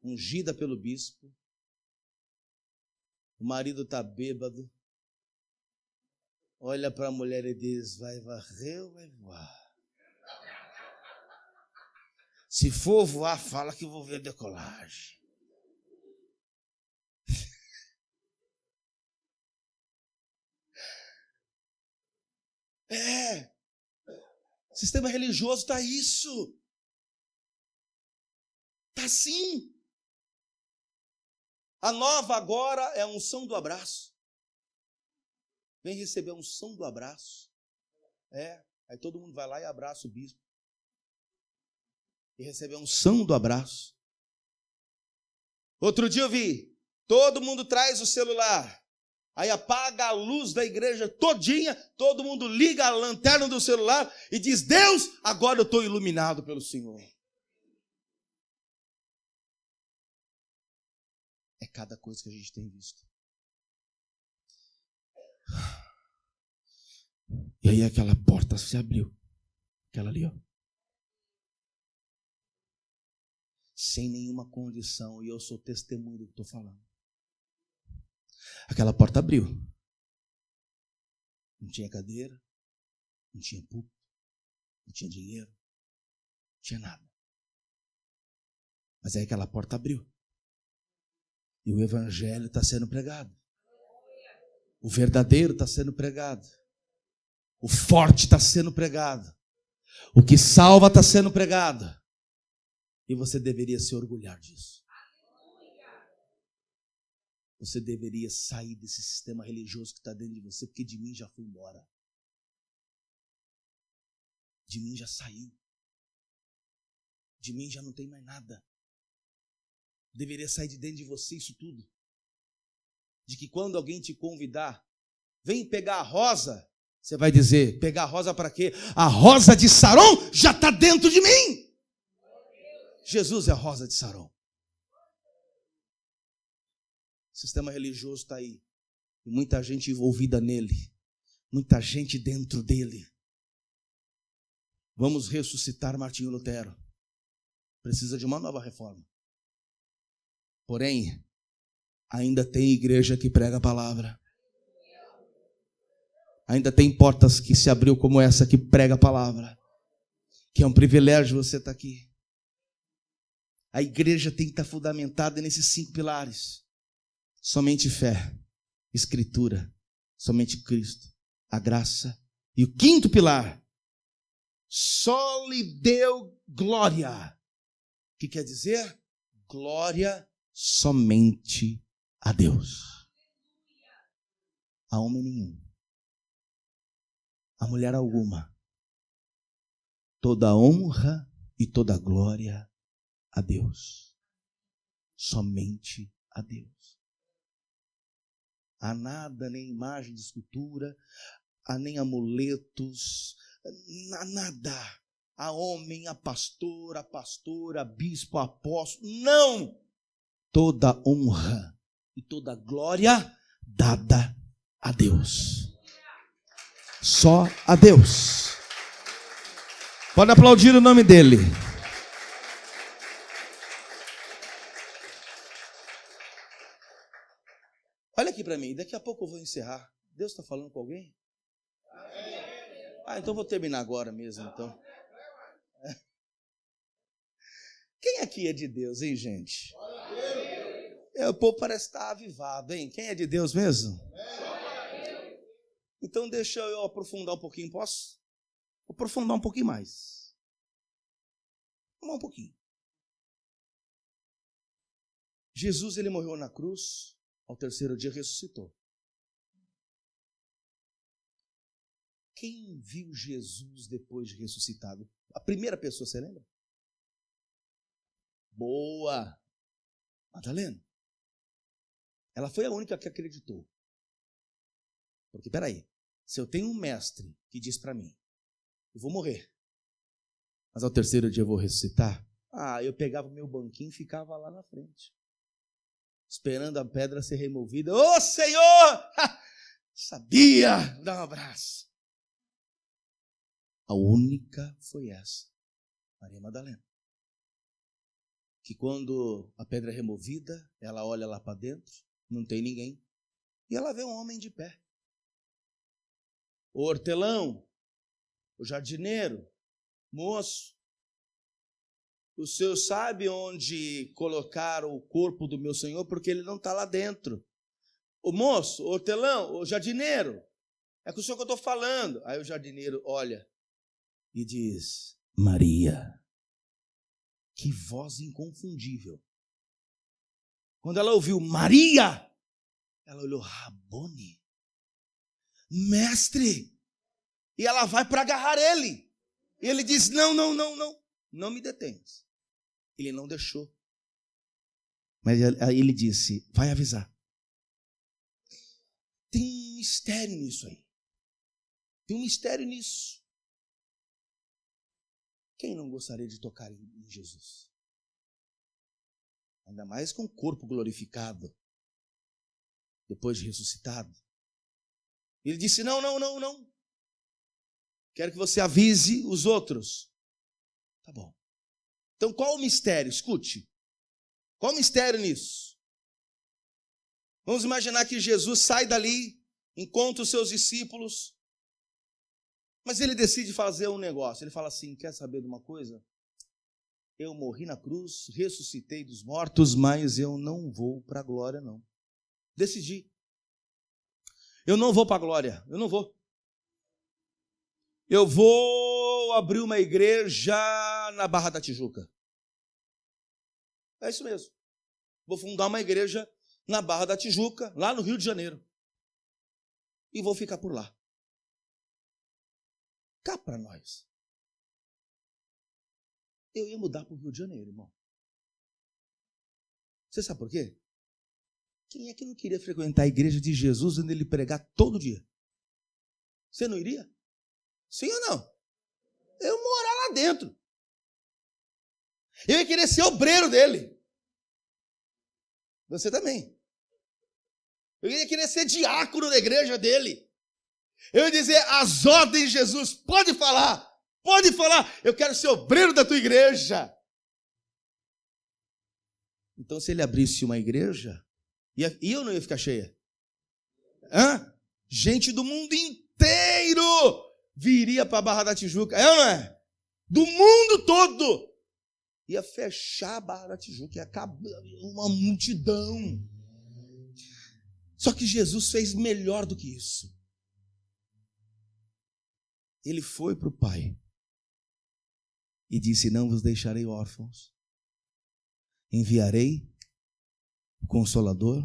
ungida pelo bispo. O marido está bêbado. Olha para a mulher e diz: vai varrer ou vai voar? Se for voar, fala que eu vou ver decolagem. O sistema religioso está isso. Está assim. A nova agora é a unção do abraço. Vem receber a unção do abraço. Aí todo mundo vai lá e abraça o bispo. E recebe a unção do abraço. Outro dia eu vi, todo mundo traz o celular. Aí apaga a luz da igreja todinha, todo mundo liga a lanterna do celular e diz: Deus, agora eu estou iluminado pelo Senhor. É cada coisa que a gente tem visto. E aí aquela porta se abriu. Aquela ali, ó. Sem nenhuma condição, e eu sou testemunho do que estou falando. Aquela porta abriu. Não tinha cadeira, não tinha púlpito, não tinha dinheiro, não tinha nada. Mas aí aquela porta abriu. E o evangelho está sendo pregado. O verdadeiro está sendo pregado. O forte está sendo pregado. O que salva está sendo pregado. E você deveria se orgulhar disso. Você deveria sair desse sistema religioso que está dentro de você, porque de mim já foi embora. De mim já saiu. De mim já não tem mais nada. Deveria sair de dentro de você isso tudo. De que quando alguém te convidar, vem pegar a rosa, você vai dizer: pegar a rosa para quê? A rosa de Saron já está dentro de mim. Jesus é a rosa de Saron. O sistema religioso está aí. E muita gente envolvida nele. Muita gente dentro dele. Vamos ressuscitar Martinho Lutero. Precisa de uma nova reforma. Porém, ainda tem igreja que prega a palavra. Ainda tem portas que se abriu como essa que prega a palavra. Que é um privilégio você estar aqui. A igreja tem que estar fundamentada nesses 5 pilares. Somente fé, escritura, somente Cristo, a graça. E o 5º pilar, só lhe deu glória. O que quer dizer? Glória somente a Deus. A homem nenhum. A mulher alguma. Toda honra e toda glória a Deus. Somente a Deus. Há nada, nem imagem de escultura, há nem amuletos, nada. A homem, a pastora, bispo, apóstolo. Não! Toda honra e toda glória dada a Deus. Só a Deus. Pode aplaudir o nome dele. Olha aqui para mim, daqui a pouco eu vou encerrar. Deus está falando com alguém? Então vou terminar agora mesmo, então. Quem aqui é de Deus, hein, gente? O povo parece estar avivado, hein? Quem é de Deus mesmo? Então deixa eu aprofundar um pouquinho, posso? Vou aprofundar um pouquinho mais. Vamos um pouquinho. Jesus, ele morreu na cruz, ao 3º dia ressuscitou. Quem viu Jesus depois de ressuscitado? A primeira pessoa, você lembra? Boa! Madalena. Ela foi a única que acreditou. Porque, peraí, se eu tenho um mestre que diz para mim, eu vou morrer, mas ao 3º dia eu vou ressuscitar, eu pegava o meu banquinho e ficava lá na frente, esperando a pedra ser removida. Ô Senhor! Sabia! Dá um abraço. A única foi essa, Maria Madalena. Que quando a pedra é removida, ela olha lá para dentro, não tem ninguém, e ela vê um homem de pé. O hortelão, o jardineiro, moço, o senhor sabe onde colocar o corpo do meu Senhor, porque ele não está lá dentro. O moço, o hortelão, o jardineiro, é com o senhor que eu estou falando. Aí o jardineiro olha e diz, Maria. Que voz inconfundível. Quando ela ouviu Maria, ela olhou, Rabone, mestre. E ela vai para agarrar ele. E ele diz, não me detenhas. Ele não deixou. Mas aí ele disse, vai avisar. Tem um mistério nisso aí. Tem um mistério nisso. Quem não gostaria de tocar em Jesus? Ainda mais com o corpo glorificado, depois de ressuscitado. Ele disse, não. Quero que você avise os outros. Tá bom. Então qual o mistério? Escute. Qual o mistério nisso? Vamos imaginar que Jesus sai dali, encontra os seus discípulos, mas ele decide fazer um negócio. Ele fala assim, quer saber de uma coisa? Eu morri na cruz, ressuscitei dos mortos, mas eu não vou para a glória, não. Decidi. Eu não vou para a glória, eu não vou. Eu vou abrir uma igreja na Barra da Tijuca. É isso mesmo. Vou fundar uma igreja na Barra da Tijuca, lá no Rio de Janeiro. E vou ficar por lá. Cá para nós. Eu ia mudar para o Rio de Janeiro, irmão. Você sabe por quê? Quem é que não queria frequentar a igreja de Jesus onde ele pregar todo dia? Você não iria? Sim ou não? Eu morar lá dentro. Eu ia querer ser obreiro dele. Você também. Eu ia querer ser diácono da igreja dele. Eu ia dizer as ordens de Jesus. Pode falar. Eu quero ser obreiro da tua igreja. Então, se ele abrisse uma igreja, e eu não ia ficar cheia. Gente do mundo inteiro inteiro viria para a Barra da Tijuca. É ou não é? Do mundo todo. Ia fechar a Barra da Tijuca, ia acabar uma multidão. Só que Jesus fez melhor do que isso. Ele foi para o Pai e disse: não vos deixarei órfãos, enviarei o Consolador,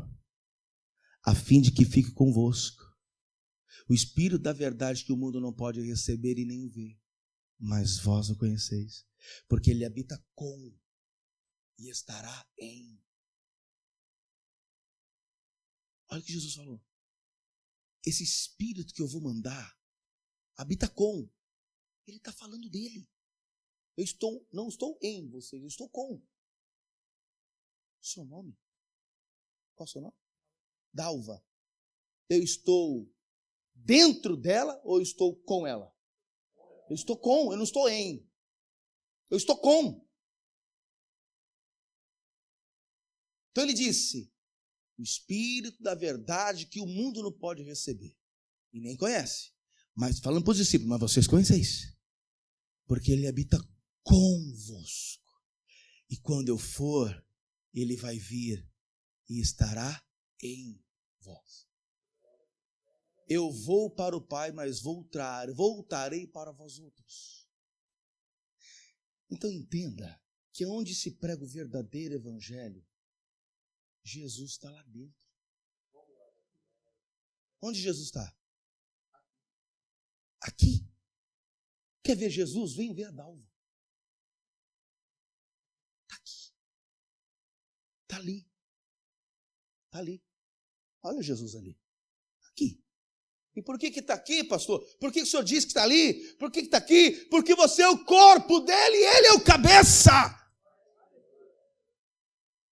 a fim de que fique convosco o Espírito da verdade, que o mundo não pode receber e nem ver, mas vós o conheceis, porque ele habita com e estará em. Olha o que Jesus falou. Esse Espírito que eu vou mandar habita com. Ele está falando dele. Não estou em vocês, eu estou com. Seu nome? Qual é o seu nome? Dalva. Eu estou dentro dela ou eu estou com ela? Eu estou com, eu não estou em. Eu estou com. Então ele disse: o Espírito da verdade que o mundo não pode receber e nem conhece. Mas falando para os discípulos, mas vocês conheceis, porque ele habita convosco. E quando eu for, ele vai vir e estará em vós. Eu vou para o Pai, mas voltarei para vós outros. Então entenda que onde se prega o verdadeiro evangelho, Jesus está lá dentro. Onde Jesus está? Aqui. Quer ver Jesus? Vem ver a Dalva. Está aqui. Está ali. Está ali. Olha Jesus ali. Aqui. E por que está aqui, pastor? Por que o senhor diz que está ali? Por que está aqui? Porque você é o corpo dele e ele é o cabeça.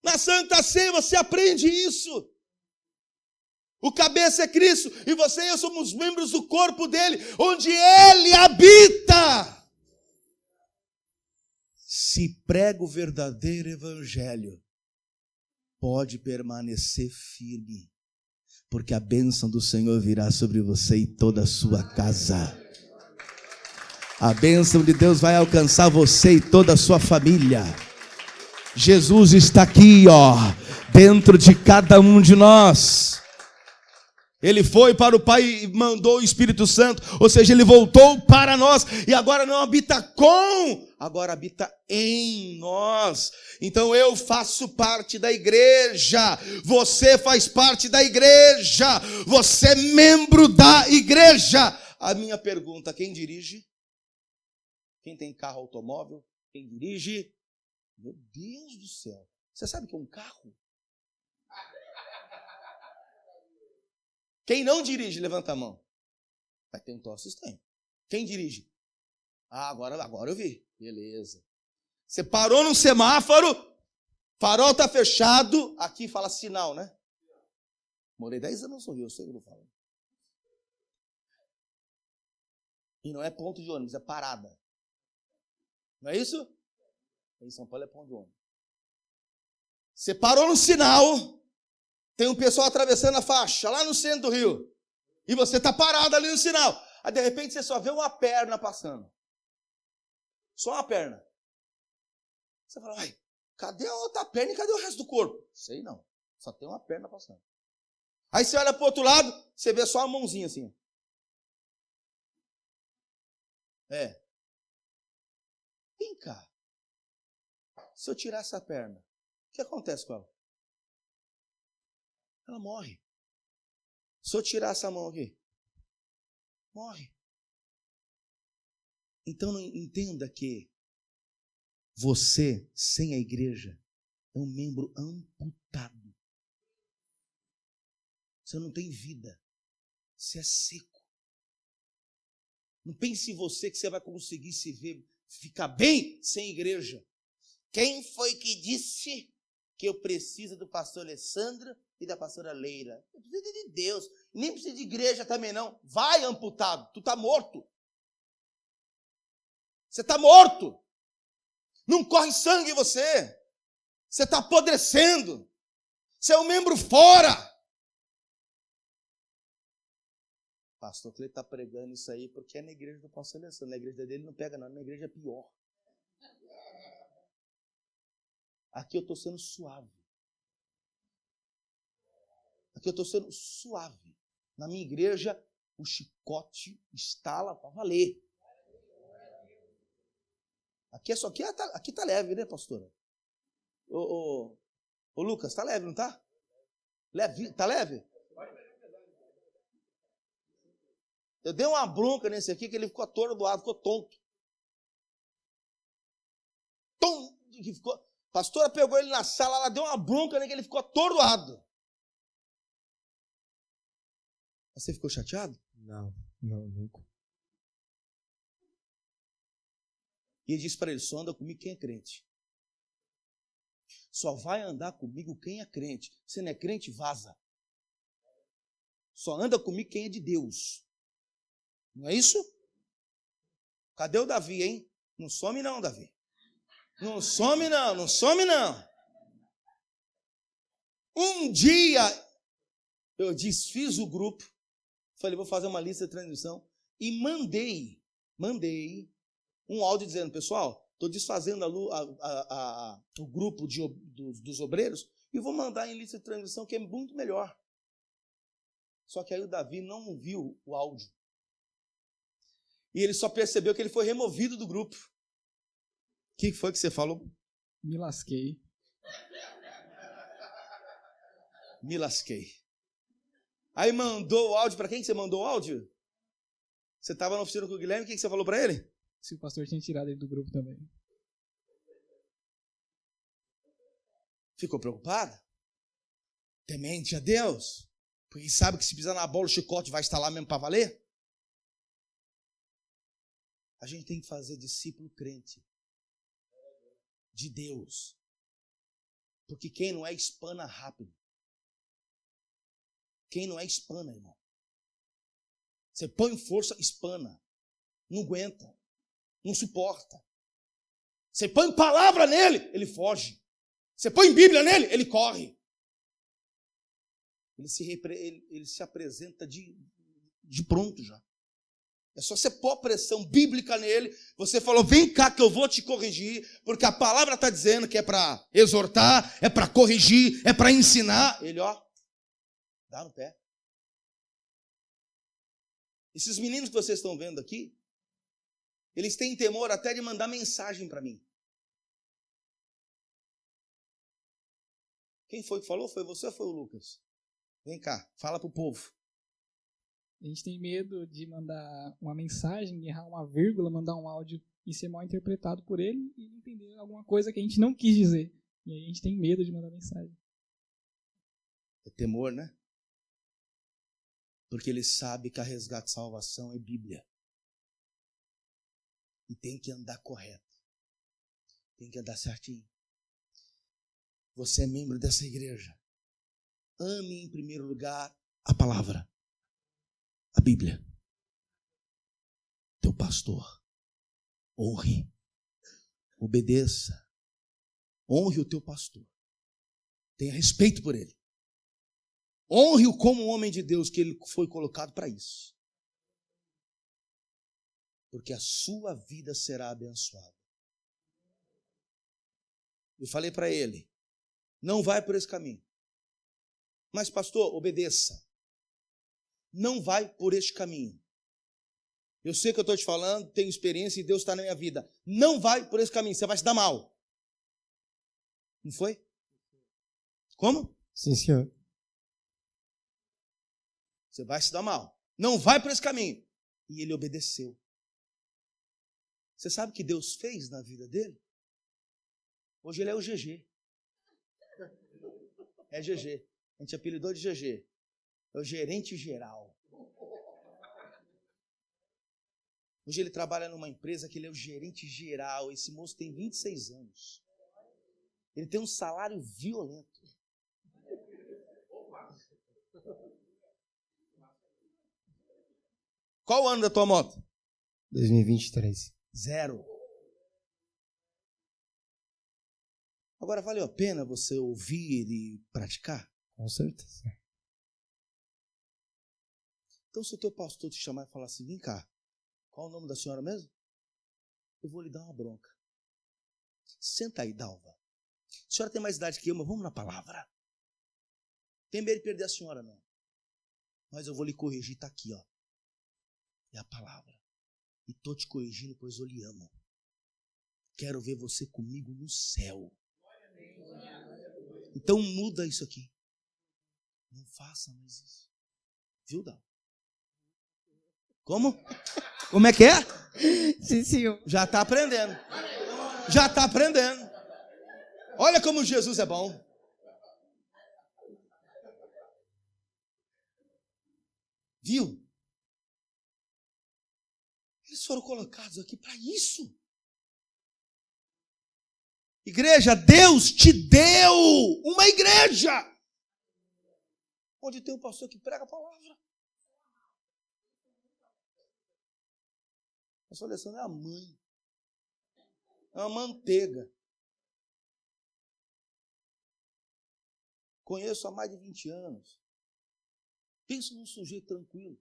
Na Santa Ceia você aprende isso. O cabeça é Cristo e você e eu somos membros do corpo dele, onde ele habita. Se prega o verdadeiro evangelho, pode permanecer firme, porque a bênção do Senhor virá sobre você e toda a sua casa. A bênção de Deus vai alcançar você e toda a sua família. Jesus está aqui, dentro de cada um de nós. Ele foi para o Pai e mandou o Espírito Santo, ou seja, ele voltou para nós e agora não habita com, agora habita em nós. Então eu faço parte da igreja, você faz parte da igreja, você é membro da igreja. A minha pergunta: quem dirige? Quem tem carro automóvel? Quem dirige? Meu Deus do céu, você sabe o que é um carro? Quem não dirige, levanta a mão. Vai ter um assistente. Quem dirige? Agora eu vi. Beleza. Você parou num semáforo, farol está fechado, aqui fala sinal, né? Morei 10 anos no Rio, eu sei o que eu vou falar. E não é ponto de ônibus, é parada. Não é isso? Em São Paulo é ponto de ônibus. Você parou no sinal, tem um pessoal atravessando a faixa lá no centro do Rio. E você está parado ali no sinal. Aí de repente você só vê uma perna passando. Só uma perna. Você fala: ai, cadê a outra perna e cadê o resto do corpo? Sei não. Só tem uma perna passando. Aí você olha para o outro lado, você vê só a mãozinha assim. Vem cá. Se eu tirar essa perna, o que acontece com ela? Ela morre. Se eu tirar essa mão aqui, morre. Então entenda que você, sem a igreja, é um membro amputado. Você não tem vida. Você é seco. Não pense em você que você vai conseguir se ver, ficar bem sem igreja. Quem foi que disse que eu preciso do pastor Alessandro e da pastora Leila? Eu preciso de Deus. Nem precisa de igreja também não. Vai, amputado. Tu está morto. Você está morto. Não corre sangue em você. Você está apodrecendo. Você é um membro fora. Pastor Cleiton está pregando isso aí porque é na igreja do pastor Alessandro. Na igreja dele não pega não, na igreja é pior. Aqui eu estou sendo suave. Aqui eu estou sendo suave. Na minha igreja, o chicote estala para valer. Aqui tá leve, né, pastora? Ô, Lucas, tá leve, não tá? Leve, tá leve? Eu dei uma bronca nesse aqui que ele ficou atordoado, ficou tonto. Que ficou. A pastora pegou ele na sala, ela deu uma bronca nele que ele ficou atordoado. Você ficou chateado? Não, nunca. E ele disse para ele, só anda comigo quem é crente. Só vai andar comigo quem é crente. Se não é crente, vaza. Só anda comigo quem é de Deus. Não é isso? Cadê o Davi, hein? Não some não, Davi. Não some não, não some não. Um dia, eu desfiz o grupo, falei, vou fazer uma lista de transmissão, e mandei um áudio dizendo, pessoal, estou desfazendo o grupo dos obreiros e vou mandar em lista de transmissão, que é muito melhor. Só que aí o Davi não viu o áudio. E ele só percebeu que ele foi removido do grupo. O que foi que você falou? Me lasquei. Me lasquei. Aí mandou o áudio. Para quem que você mandou o áudio? Você estava na oficina com o Guilherme, o que você falou para ele? Se o pastor tinha tirado ele do grupo também. Ficou preocupado? Temente a Deus? Porque sabe que se pisar na bola o chicote vai estar lá mesmo para valer? A gente tem que fazer discípulo crente. De Deus. Porque quem não é espana rápido. Quem não é espana, irmão. Você põe força, espana. Não aguenta. Não suporta. Você põe palavra nele, ele foge. Você põe Bíblia nele, ele corre. Ele se apresenta de pronto já. É só você pôr pressão bíblica nele. Você falou, vem cá que eu vou te corrigir. Porque a palavra está dizendo que é para exortar, é para corrigir, é para ensinar. Ele, dá no pé. Esses meninos que vocês estão vendo aqui, eles têm temor até de mandar mensagem para mim. Quem foi que falou? Foi você ou foi o Lucas? Vem cá, fala pro povo. A gente tem medo de mandar uma mensagem, errar uma vírgula, mandar um áudio e ser mal interpretado por ele e entender alguma coisa que a gente não quis dizer. E aí a gente tem medo de mandar mensagem. É temor, né? Porque ele sabe que a resgate de salvação é Bíblia. E tem que andar correto. Tem que andar certinho. Você é membro dessa igreja. Ame em primeiro lugar a palavra. A Bíblia. Teu pastor. Honre. Obedeça. Honre o teu pastor. Tenha respeito por ele. Honre-o como um homem de Deus, que ele foi colocado para isso. Porque a sua vida será abençoada. Eu falei para ele, não vai por esse caminho. Mas pastor, obedeça. Não vai por este caminho. Eu sei que eu estou te falando, tenho experiência e Deus está na minha vida. Não vai por esse caminho, você vai se dar mal. Não foi? Como? Sim, senhor. Você vai se dar mal. Não vai por esse caminho. E ele obedeceu. Você sabe o que Deus fez na vida dele? Hoje ele é o GG. É GG. A gente apelidou de GG. É o gerente geral. Hoje ele trabalha numa empresa que ele é o gerente geral. Esse moço tem 26 anos. Ele tem um salário violento. Qual o ano da tua moto? 2023. 0. Agora, valeu a pena você ouvir e praticar? Com certeza. Então, se o teu pastor te chamar e falar assim, vem cá, qual é o nome da senhora mesmo? Eu vou lhe dar uma bronca. Senta aí, Dalva. A senhora tem mais idade que eu, mas vamos na palavra. Tem medo de perder a senhora, não. Mas eu vou lhe corrigir, está aqui, ó. É a palavra. E estou te corrigindo, pois eu lhe amo. Quero ver você comigo no céu. Então muda isso aqui. Não faça mais isso. Viu, Dalva? Como? Como é que é? Sim, senhor. Já está aprendendo. Já está aprendendo. Olha como Jesus é bom. Viu? Eles foram colocados aqui para isso. Igreja, Deus te deu uma igreja onde tem um pastor que prega a palavra. A sua lição é a mãe. É uma manteiga. Conheço há mais de 20 anos. Pensa num sujeito tranquilo,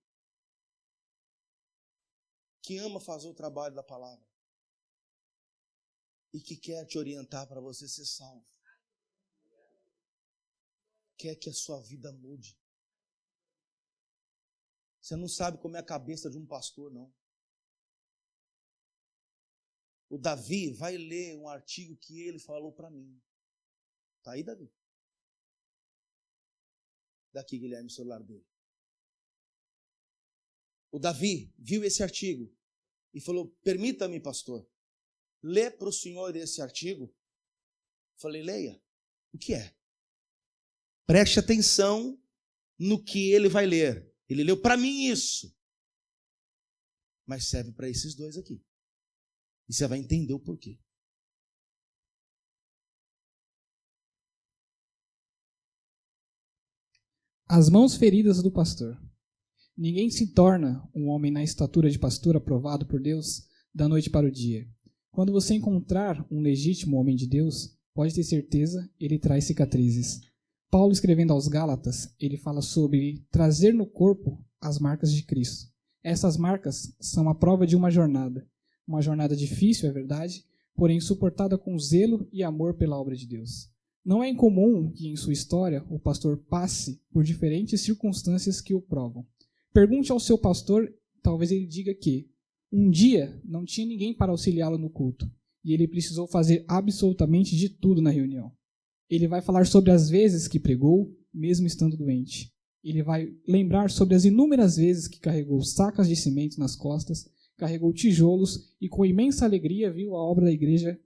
que ama fazer o trabalho da palavra e que quer te orientar para você ser salvo. Quer que a sua vida mude. Você não sabe como é a cabeça de um pastor, não. O Davi vai ler um artigo que ele falou para mim. Está aí, Davi? Daqui, Guilherme, o celular dele. O Davi viu esse artigo e falou, permita-me, pastor, lê para o senhor esse artigo. Falei, leia. O que é? Preste atenção no que ele vai ler. Ele leu para mim isso. Mas serve para esses dois aqui. E você vai entender o porquê. As mãos feridas do pastor. Ninguém se torna um homem na estatura de pastor aprovado por Deus da noite para o dia. Quando você encontrar um legítimo homem de Deus, pode ter certeza, ele traz cicatrizes. Paulo, escrevendo aos Gálatas, ele fala sobre trazer no corpo as marcas de Cristo. Essas marcas são a prova de uma jornada difícil, é verdade, porém suportada com zelo e amor pela obra de Deus. Não é incomum que em sua história o pastor passe por diferentes circunstâncias que o provam. Pergunte ao seu pastor, talvez ele diga que um dia não tinha ninguém para auxiliá-lo no culto e ele precisou fazer absolutamente de tudo na reunião. Ele vai falar sobre as vezes que pregou, mesmo estando doente. Ele vai lembrar sobre as inúmeras vezes que carregou sacas de cimento nas costas, carregou tijolos e com imensa alegria viu a obra da igreja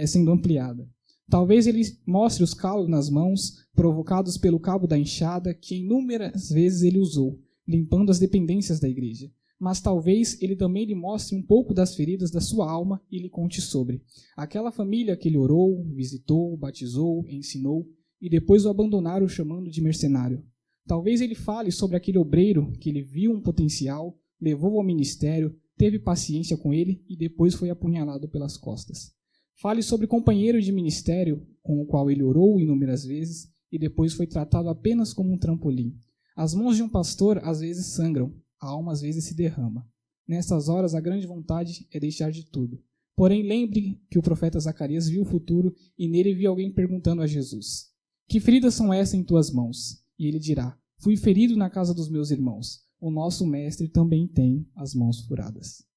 sendo ampliada. Talvez ele mostre os calos nas mãos, provocados pelo cabo da enxada, que inúmeras vezes ele usou, limpando as dependências da igreja. Mas talvez ele também lhe mostre um pouco das feridas da sua alma e lhe conte sobre aquela família que ele orou, visitou, batizou, ensinou e depois o abandonaram chamando de mercenário. Talvez ele fale sobre aquele obreiro que ele viu um potencial, levou ao ministério, teve paciência com ele e depois foi apunhalado pelas costas. Fale sobre companheiro de ministério com o qual ele orou inúmeras vezes e depois foi tratado apenas como um trampolim. As mãos de um pastor às vezes sangram, a alma às vezes se derrama. Nessas horas a grande vontade é deixar de tudo. Porém lembre que o profeta Zacarias viu o futuro e nele viu alguém perguntando a Jesus: que feridas são essas em tuas mãos? E ele dirá: fui ferido na casa dos meus irmãos. O nosso mestre também tem as mãos furadas.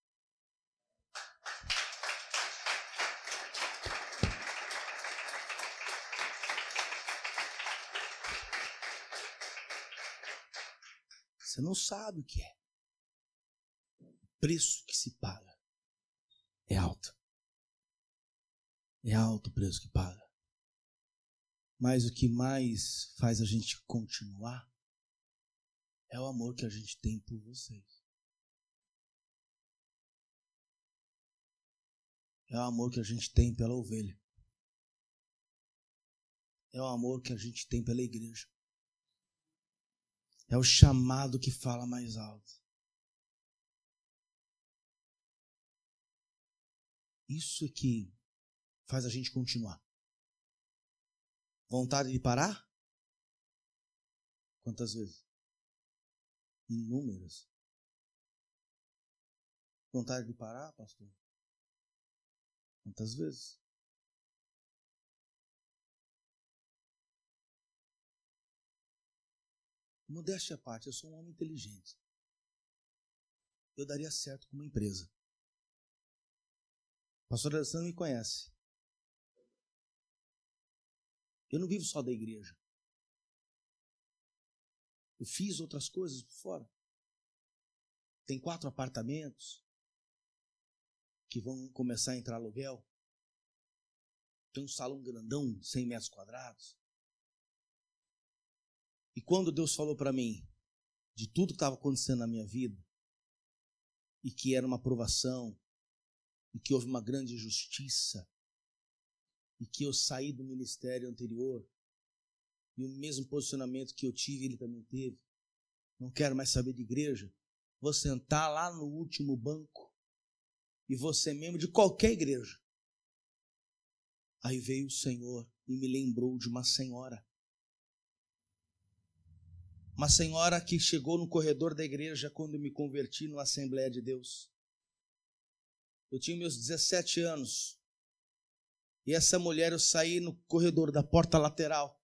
Você não sabe o que é. O preço que se paga é alto. É alto o preço que paga. Mas o que mais faz a gente continuar é o amor que a gente tem por vocês. É o amor que a gente tem pela ovelha. É o amor que a gente tem pela igreja. É o chamado que fala mais alto. Isso é que faz a gente continuar. Vontade de parar? Quantas vezes? Inúmeras. Vontade de parar, pastor? Quantas vezes? Modéstia à parte, eu sou um homem inteligente. Eu daria certo com uma empresa. O pastor Alessandro me conhece. Eu não vivo só da igreja. Eu fiz outras coisas por fora. Tem 4 apartamentos que vão começar a entrar aluguel. Tem um salão grandão, 100 metros quadrados. E quando Deus falou para mim de tudo que estava acontecendo na minha vida, e que era uma aprovação, e que houve uma grande injustiça, e que eu saí do ministério anterior, e o mesmo posicionamento que eu tive, ele também teve. Não quero mais saber de igreja. Vou sentar lá no último banco e vou ser membro de qualquer igreja. Aí veio o Senhor e me lembrou de uma senhora. Uma senhora que chegou no corredor da igreja quando eu me converti na Assembleia de Deus. Eu tinha meus 17 anos. E essa mulher, eu saí no corredor da porta lateral.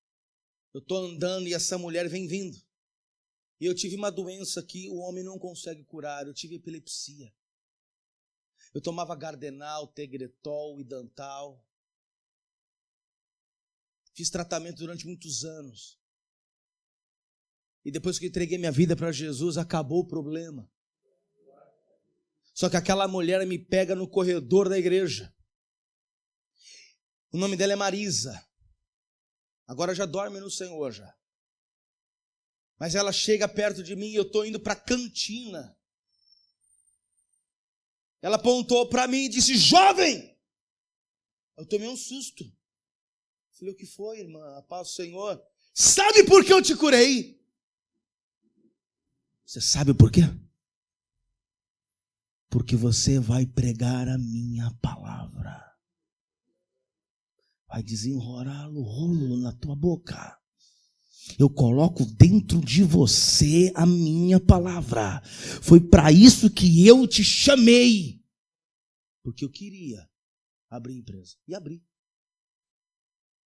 Eu estou andando e essa mulher vem vindo. E eu tive uma doença que o homem não consegue curar. Eu tive epilepsia. Eu tomava Gardenal, Tegretol e Dantal. Fiz tratamento durante muitos anos. E depois que eu entreguei minha vida para Jesus, acabou o problema. Só que aquela mulher me pega no corredor da igreja. O nome dela é Marisa. Agora já dorme no Senhor já. Mas ela chega perto de mim e eu estou indo para a cantina. Ela apontou para mim e disse: jovem! Eu tomei um susto. Falei: o que foi, irmã? A paz do Senhor. Sabe por que eu te curei? Você sabe por quê? Porque você vai pregar a minha palavra. Vai desenrolar o rolo na tua boca. Eu coloco dentro de você a minha palavra. Foi para isso que eu te chamei. Porque eu queria abrir empresa. E abri.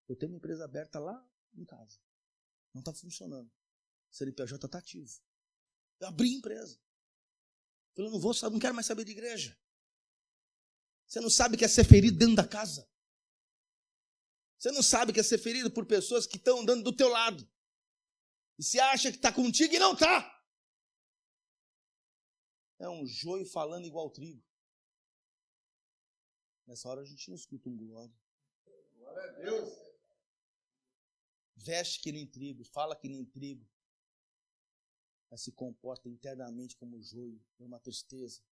Eu tenho uma empresa aberta lá em casa. Não está funcionando. O CNPJ está ativo. Eu abri empresa. Eu não quero mais saber de igreja. Você não sabe que é ser ferido dentro da casa. Você não sabe que é ser ferido por pessoas que estão andando do teu lado. E se acha que está contigo e não está. É um joio falando igual trigo. Nessa hora a gente não escuta um glória. Glória a Deus. Veste que nem trigo, fala que nem trigo. Mas se comporta internamente como joio. É uma tristeza.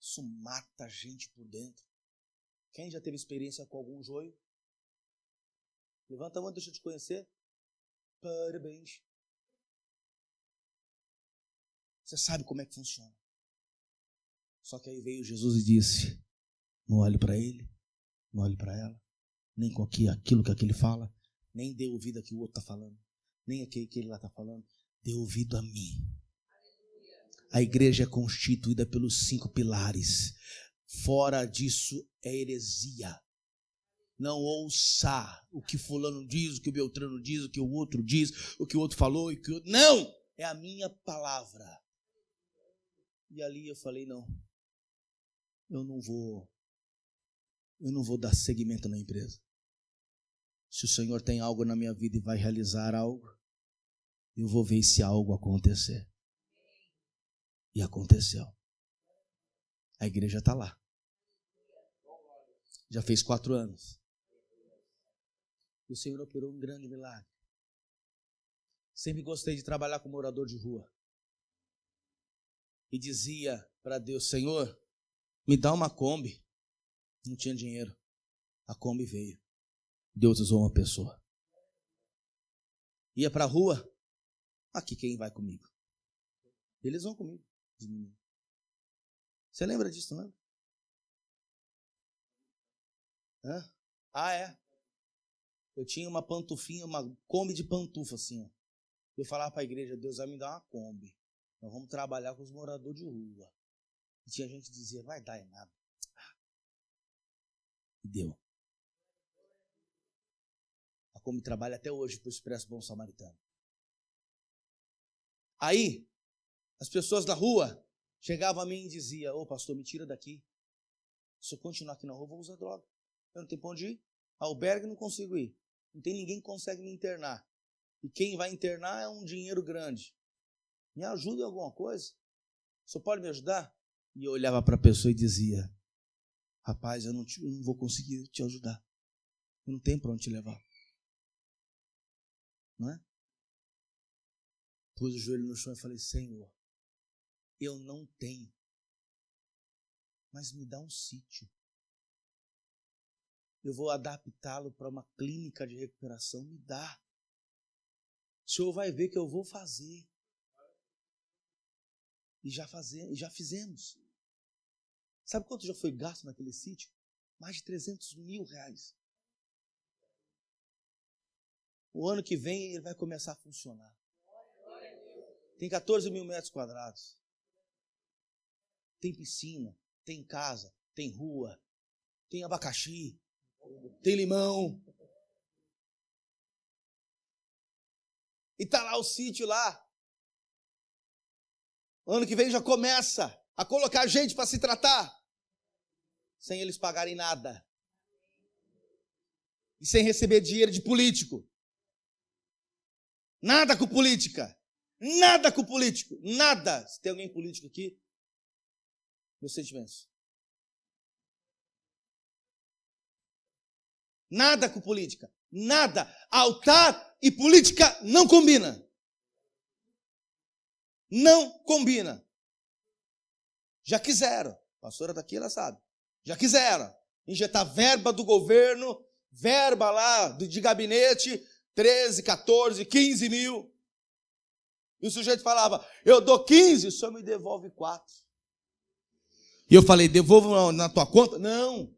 Isso mata a gente por dentro. Quem já teve experiência com algum joio? Levanta a mão, deixa eu te conhecer. Parabéns. Você sabe como é que funciona. Só que aí veio Jesus e disse: não olhe para ele, não olhe para ela, nem com aquilo que aquele fala, nem dê ouvido a que o outro está falando, nem a que ele lá está falando. Dê ouvido a mim. A igreja é constituída pelos 5 pilares. Fora disso é heresia. Não ouça o que fulano diz, o que o Beltrano diz, o que o outro diz, o que o outro falou, e o que o outro... Não! É a minha palavra. E ali eu falei: não. Eu não vou dar seguimento na empresa. Se o Senhor tem algo na minha vida e vai realizar algo, eu vou ver esse algo acontecer. E aconteceu. A igreja está lá. Já fez 4 anos. E o Senhor operou um grande milagre. Sempre gostei de trabalhar com morador de rua. E dizia para Deus: Senhor, me dá uma Kombi. Não tinha dinheiro. A Kombi veio. Deus usou uma pessoa. Ia para a rua. Aqui quem vai comigo? Eles vão comigo. Você lembra disso, não lembra? Hã? Ah, é? Eu tinha uma pantufinha, uma Kombi de pantufa assim, ó. Eu falava para a igreja: Deus vai me dar uma Kombi. Nós vamos trabalhar com os moradores de rua. E tinha gente que dizia, vai dar em nada. E deu. A Come trabalha até hoje para o Expresso Bom Samaritano. Aí, as pessoas da rua chegavam a mim e diziam, ô pastor, me tira daqui. Se eu continuar aqui na rua, eu vou usar droga. Eu não tenho pra onde ir. Albergue não consigo ir. Não tem ninguém que consegue me internar. E quem vai internar é um dinheiro grande. Me ajuda em alguma coisa? O senhor pode me ajudar? E eu olhava para a pessoa e dizia, rapaz, eu não vou conseguir te ajudar. Eu não tenho para onde te levar. Não é? Pus o joelho no chão e falei, Senhor, eu não tenho, mas me dá um sítio. Eu vou adaptá-lo para uma clínica de recuperação, me dá. O senhor vai ver que eu vou fazer. E já fizemos. Sabe quanto já foi gasto naquele sítio? Mais de 300 mil reais. O ano que vem ele vai começar a funcionar. Tem 14 mil metros quadrados. Tem piscina, tem casa, tem rua, tem abacaxi, tem limão. E está lá o sítio lá. Ano que vem já começa a colocar gente para se tratar, sem eles pagarem nada. E sem receber dinheiro de político. Nada com política. Nada com político. Nada. Se tem alguém político aqui, meus sentimentos. Nada com política. Nada. Altar e política não combina. Não combina. Já quiseram. A pastora daqui, ela sabe. Já quiseram injetar verba do governo, verba lá de gabinete, 13, 14, 15 mil. E o sujeito falava, eu dou 15, o senhor me devolve 4. E eu falei, devolvo na tua conta? Não.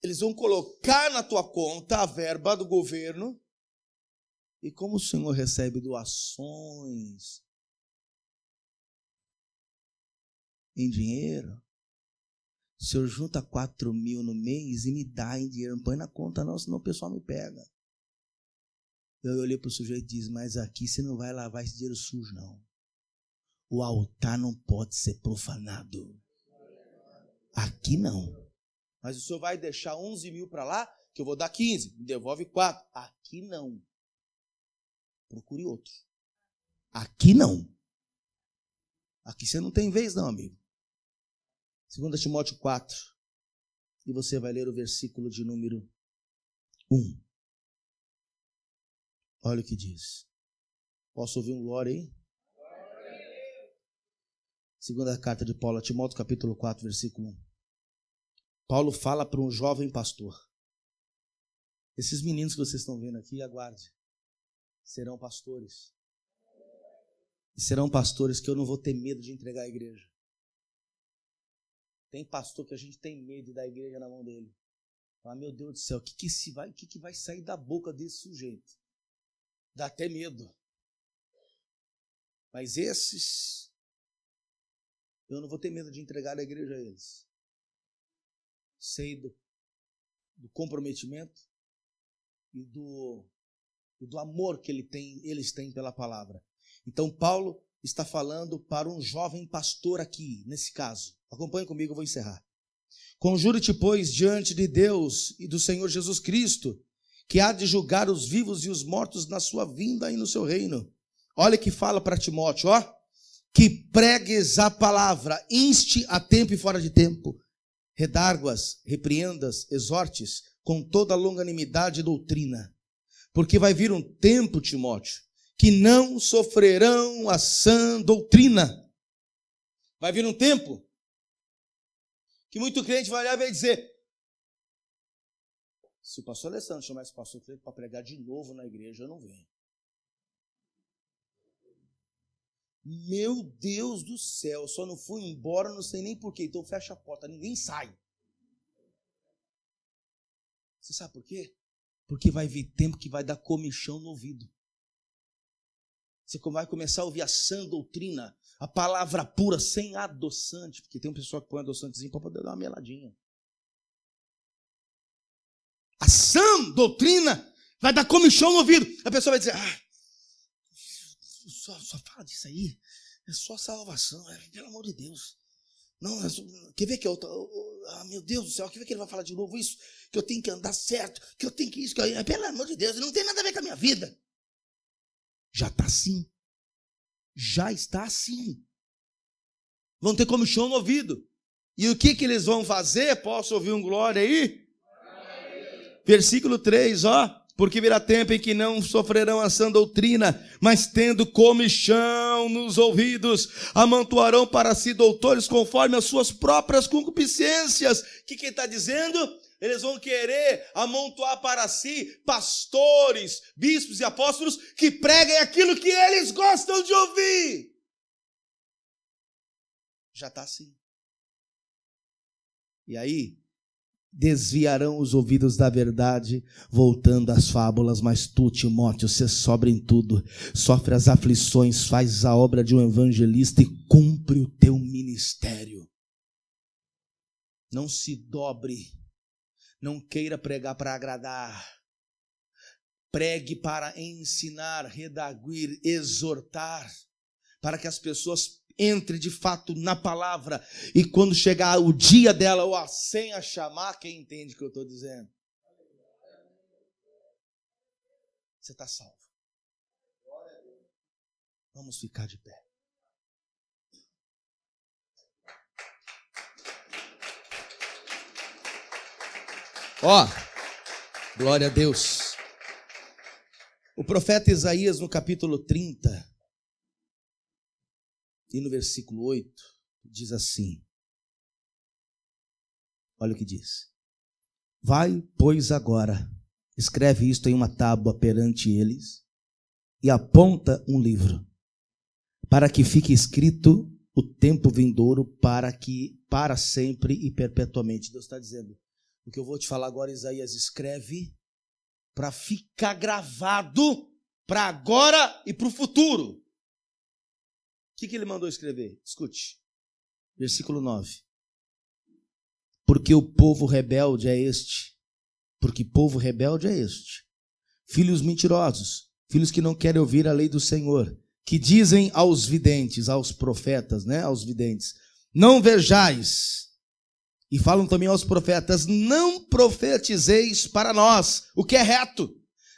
Eles vão colocar na tua conta a verba do governo. E como o senhor recebe doações em dinheiro, o senhor junta 4 mil no mês e me dá em dinheiro. Não põe na conta não, senão o pessoal me pega. Eu olhei para o sujeito e disse, mas aqui você não vai lavar esse dinheiro sujo, não. O altar não pode ser profanado. Aqui não. Mas o senhor vai deixar 11 mil para lá, que eu vou dar 15, me devolve 4. Aqui não. Procure outro. Aqui não. Aqui você não tem vez não, amigo. 2 Timóteo 4. E você vai ler o versículo de número 1. Olha o que diz. Posso ouvir um glória aí? Segunda carta de Paulo a Timóteo, capítulo 4, versículo 1. Paulo fala para um jovem pastor. Esses meninos que vocês estão vendo aqui, aguarde. Serão pastores. E serão pastores que eu não vou ter medo de entregar à igreja. Tem pastor que a gente tem medo de dar a igreja na mão dele. Fala, meu Deus do céu, o que vai sair da boca desse sujeito? Dá até medo. Mas esses, eu não vou ter medo de entregar a igreja a eles. Sei do comprometimento e do amor que eles têm pela palavra. Então Paulo está falando para um jovem pastor aqui, nesse caso. Acompanhe comigo, eu vou encerrar. Conjuro-te, pois, diante de Deus e do Senhor Jesus Cristo, que há de julgar os vivos e os mortos na sua vinda e no seu reino. Olha que fala para Timóteo, ó. Que pregues a palavra, inste a tempo e fora de tempo. Redarguas, repreendas, exortes, com toda longanimidade e doutrina. Porque vai vir um tempo, Timóteo, que não sofrerão a sã doutrina. Vai vir um tempo que muito crente vai olhar e vai dizer, se o pastor Alessandro chamar esse pastor para pregar de novo na igreja, eu não venho. Meu Deus do céu, só não fui embora, não sei nem porquê, então fecha a porta, ninguém sai. Você sabe por quê? Porque vai vir tempo que vai dar comichão no ouvido. Você vai começar a ouvir a sã doutrina, a palavra pura, sem adoçante, porque tem um pessoal que põe adoçantezinho para poder dar uma meladinha. A sã doutrina vai dar comichão no ouvido. A pessoa vai dizer, só fala disso aí, é só salvação, pelo amor de Deus. Não, quer ver que eu... meu Deus do céu, quer ver que ele vai falar de novo isso? Que eu tenho que andar certo, que eu tenho que isso, pelo amor de Deus, não tem nada a ver com a minha vida. Já está assim. Já está assim. Vão ter comichão no ouvido. E o que eles vão fazer? Posso ouvir um glória aí? Versículo 3, porque virá tempo em que não sofrerão a sã doutrina, mas tendo comichão nos ouvidos, amontoarão para si doutores conforme as suas próprias concupiscências. O que ele está dizendo? Eles vão querer amontoar para si pastores, bispos e apóstolos que preguem aquilo que eles gostam de ouvir. Já está assim. E aí, desviarão os ouvidos da verdade, voltando às fábulas. Mas tu, Timóteo, se sobra em tudo, sofre as aflições, faz a obra de um evangelista e cumpre o teu ministério. Não se dobre, não queira pregar para agradar, pregue para ensinar, redarguir, exortar, para que as pessoas entre de fato na palavra, e quando chegar o dia dela, ou a senha chamar, quem entende o que eu estou dizendo? Você está salvo. Vamos ficar de pé. Glória a Deus. O profeta Isaías, no capítulo 30, e no versículo 8, diz assim, olha o que diz: vai, pois, agora, escreve isto em uma tábua perante eles, e aponta um livro, para que fique escrito o tempo vindouro, para sempre e perpetuamente. Deus está dizendo, o que eu vou te falar agora, Isaías, escreve para ficar gravado para agora e para o futuro. O que ele mandou escrever? Escute, versículo 9. Porque povo rebelde é este, filhos mentirosos, filhos que não querem ouvir a lei do Senhor, que dizem aos videntes, aos profetas, aos videntes, não vejais, e falam também aos profetas, não profetizeis para nós o que é reto,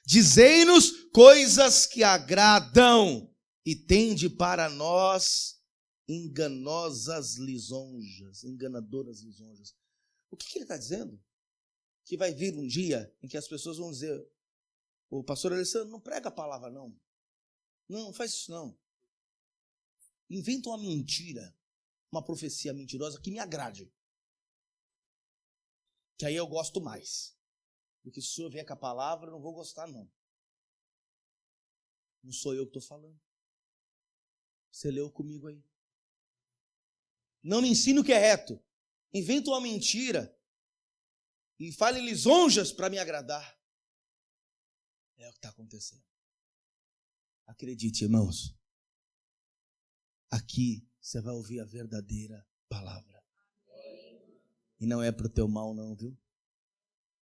dizei-nos coisas que agradam, e tende para nós enganadoras lisonjas. O que ele está dizendo? Que vai vir um dia em que as pessoas vão dizer, o pastor Alessandro, não prega a palavra não. Não faz isso não. Inventa uma mentira, uma profecia mentirosa que me agrade. Que aí eu gosto mais. Porque se o senhor vier com a palavra, eu não vou gostar não. Não sou eu que estou falando. Você leu comigo aí. Não me ensina o que é reto. Inventa uma mentira e fale lisonjas para me agradar. É o que está acontecendo. Acredite, irmãos. Aqui você vai ouvir a verdadeira palavra. E não é para o teu mal não, viu?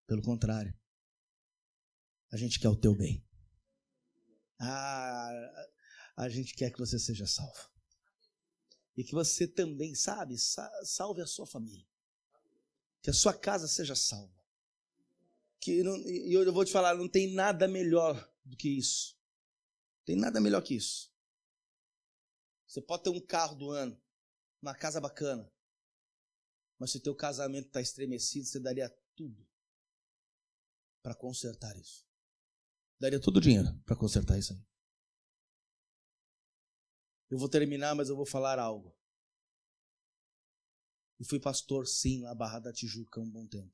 Pelo contrário. A gente quer o teu bem. A gente quer que você seja salvo. E que você também, salve a sua família. Que a sua casa seja salva. E eu vou te falar, não tem nada melhor do que isso. Tem nada melhor que isso. Você pode ter um carro do ano, uma casa bacana, mas se o teu casamento está estremecido, você daria tudo para consertar isso. Daria todo o dinheiro para consertar isso aí. Eu vou terminar, mas eu vou falar algo. Eu fui pastor, sim, na Barra da Tijuca um bom tempo.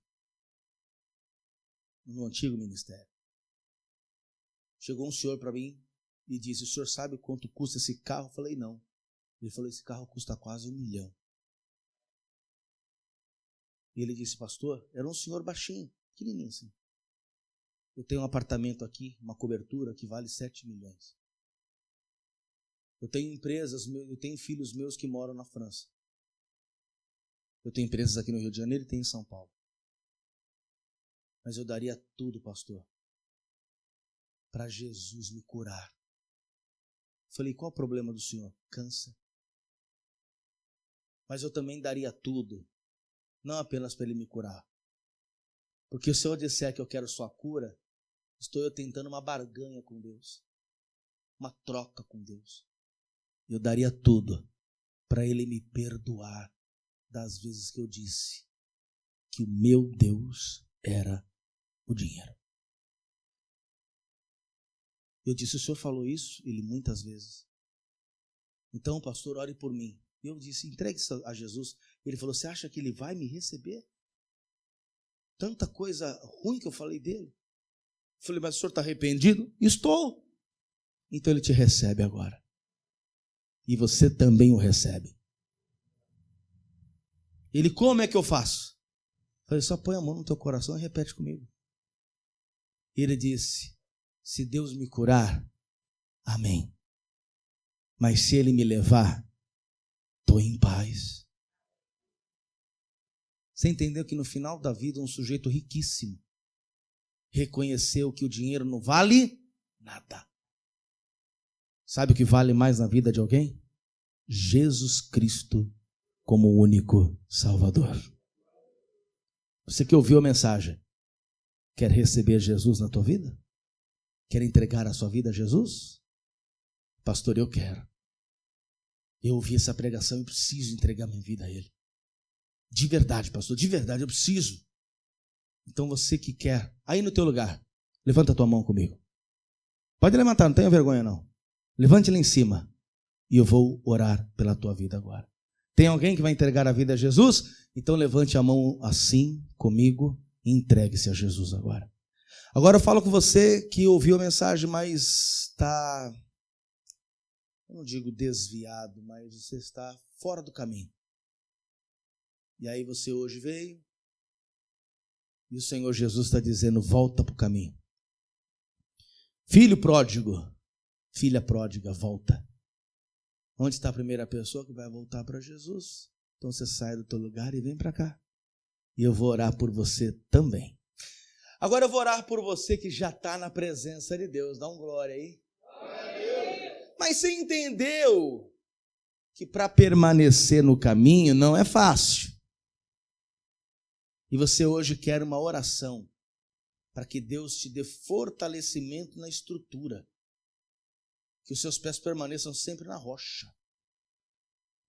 No antigo ministério. Chegou um senhor para mim e disse, o senhor sabe quanto custa esse carro? Eu falei, não. Ele falou, esse carro custa quase R$1 milhão. E ele disse, pastor, era um senhor baixinho, pequenininho assim. Eu tenho um apartamento aqui, uma cobertura que vale 7 milhões. Eu tenho empresas, eu tenho filhos meus que moram na França. Eu tenho empresas aqui no Rio de Janeiro e tenho em São Paulo. Mas eu daria tudo, pastor, para Jesus me curar. Falei, qual o problema do senhor? Câncer. Mas eu também daria tudo, não apenas para ele me curar. Porque se eu disser que eu quero sua cura, estou eu tentando uma barganha com Deus, uma troca com Deus. Eu daria tudo para ele me perdoar das vezes que eu disse que o meu Deus era o dinheiro. Eu disse, o senhor falou isso? Ele, muitas vezes. Então, pastor, ore por mim. Eu disse, entregue isso a Jesus. Ele falou, você acha que ele vai me receber? Tanta coisa ruim que eu falei dele. Eu falei, mas o senhor está arrependido? Estou. Então ele te recebe agora. E você também o recebe. Ele, como é que eu faço? Eu falei, só põe a mão no teu coração e repete comigo. Ele disse, se Deus me curar, amém. Mas se ele me levar, estou em paz. Você entendeu que no final da vida um sujeito riquíssimo reconheceu que o dinheiro não vale nada. Sabe o que vale mais na vida de alguém? Jesus Cristo como o único Salvador. Você que ouviu a mensagem, quer receber Jesus na tua vida? Quer entregar a sua vida a Jesus? Pastor, eu quero. Eu ouvi essa pregação e preciso entregar minha vida a Ele. De verdade, pastor, de verdade, eu preciso. Então você que quer, aí no teu lugar, levanta a tua mão comigo. Pode levantar, não tenha vergonha não. Levante lá em cima e eu vou orar pela tua vida agora. Tem alguém que vai entregar a vida a Jesus? Então levante a mão assim comigo e entregue-se a Jesus agora. Agora eu falo com você que ouviu a mensagem, mas está, eu não digo desviado, mas você está fora do caminho. E aí você hoje veio e o Senhor Jesus está dizendo, volta para o caminho. Filho pródigo, filha pródiga, volta. Onde está a primeira pessoa que vai voltar para Jesus? Então você sai do teu lugar e vem para cá. E eu vou orar por você também. Agora eu vou orar por você que já está na presença de Deus. Dá um glória aí. Mas você entendeu que para permanecer no caminho não é fácil. E você hoje quer uma oração para que Deus te dê fortalecimento na estrutura. Que os seus pés permaneçam sempre na rocha.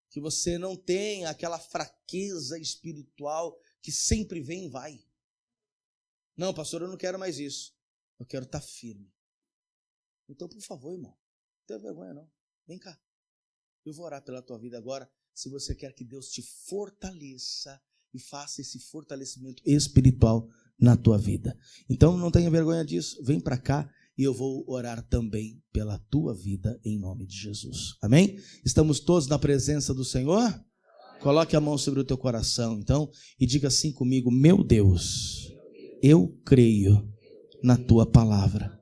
Que você não tenha aquela fraqueza espiritual que sempre vem e vai. Não, pastor, eu não quero mais isso. Eu quero estar firme. Então, por favor, irmão, não tenha vergonha não. Vem cá. Eu vou orar pela tua vida agora. Se você quer que Deus te fortaleça e faça esse fortalecimento espiritual na tua vida. Então, não tenha vergonha disso. Vem para cá. E eu vou orar também pela tua vida em nome de Jesus. Amém? Estamos todos na presença do Senhor? Coloque a mão sobre o teu coração, então, e diga assim comigo, meu Deus, eu creio na tua palavra.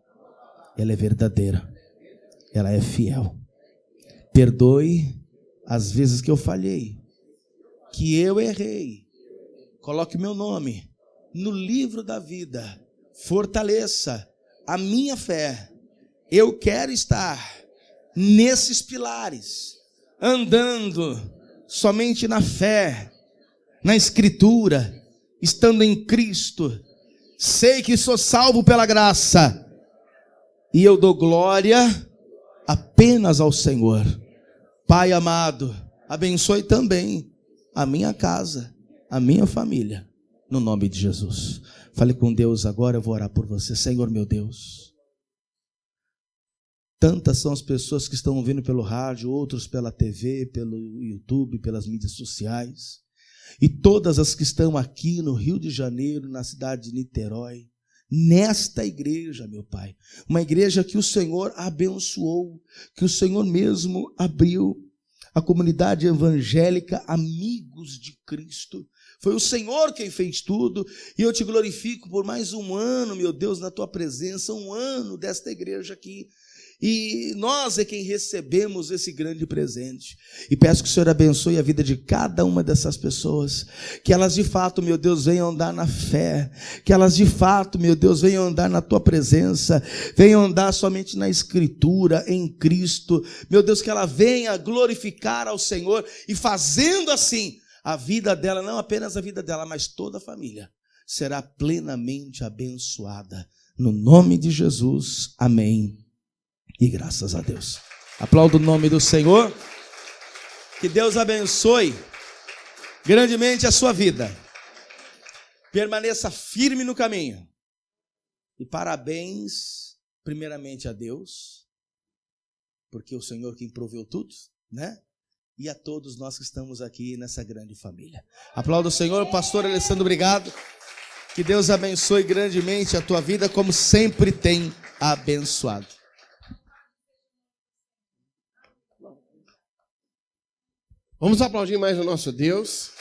Ela é verdadeira. Ela é fiel. Perdoe as vezes que eu falhei, que eu errei. Coloque meu nome no livro da vida. Fortaleça a minha fé. Eu quero estar nesses pilares, andando somente na fé, na Escritura, estando em Cristo. Sei que sou salvo pela graça e eu dou glória apenas ao Senhor. Pai amado, abençoe também a minha casa, a minha família, no nome de Jesus. Fale com Deus agora, eu vou orar por você. Senhor meu Deus, tantas são as pessoas que estão ouvindo pelo rádio, outros pela TV, pelo YouTube, pelas mídias sociais, e todas as que estão aqui no Rio de Janeiro, na cidade de Niterói, nesta igreja, meu Pai, uma igreja que o Senhor abençoou, que o Senhor mesmo abriu, a comunidade evangélica Amigos de Cristo. Foi o Senhor quem fez tudo, e eu te glorifico por mais um ano, meu Deus, na tua presença, um ano desta igreja aqui. E nós é quem recebemos esse grande presente. E peço que o Senhor abençoe a vida de cada uma dessas pessoas. Que elas de fato, meu Deus, venham andar na fé. Que elas de fato, meu Deus, venham andar na tua presença. Venham andar somente na Escritura, em Cristo. Meu Deus, que ela venha glorificar ao Senhor. E fazendo assim, a vida dela, não apenas a vida dela, mas toda a família, será plenamente abençoada. No nome de Jesus, amém. E graças a Deus. Aplaudo o nome do Senhor. Que Deus abençoe grandemente a sua vida. Permaneça firme no caminho. E parabéns, primeiramente a Deus, porque o Senhor quem proveu tudo, né? E a todos nós que estamos aqui nessa grande família. Aplaudo o Senhor. Pastor Alessandro, obrigado. Que Deus abençoe grandemente a tua vida, como sempre tem abençoado. Vamos aplaudir mais o nosso Deus.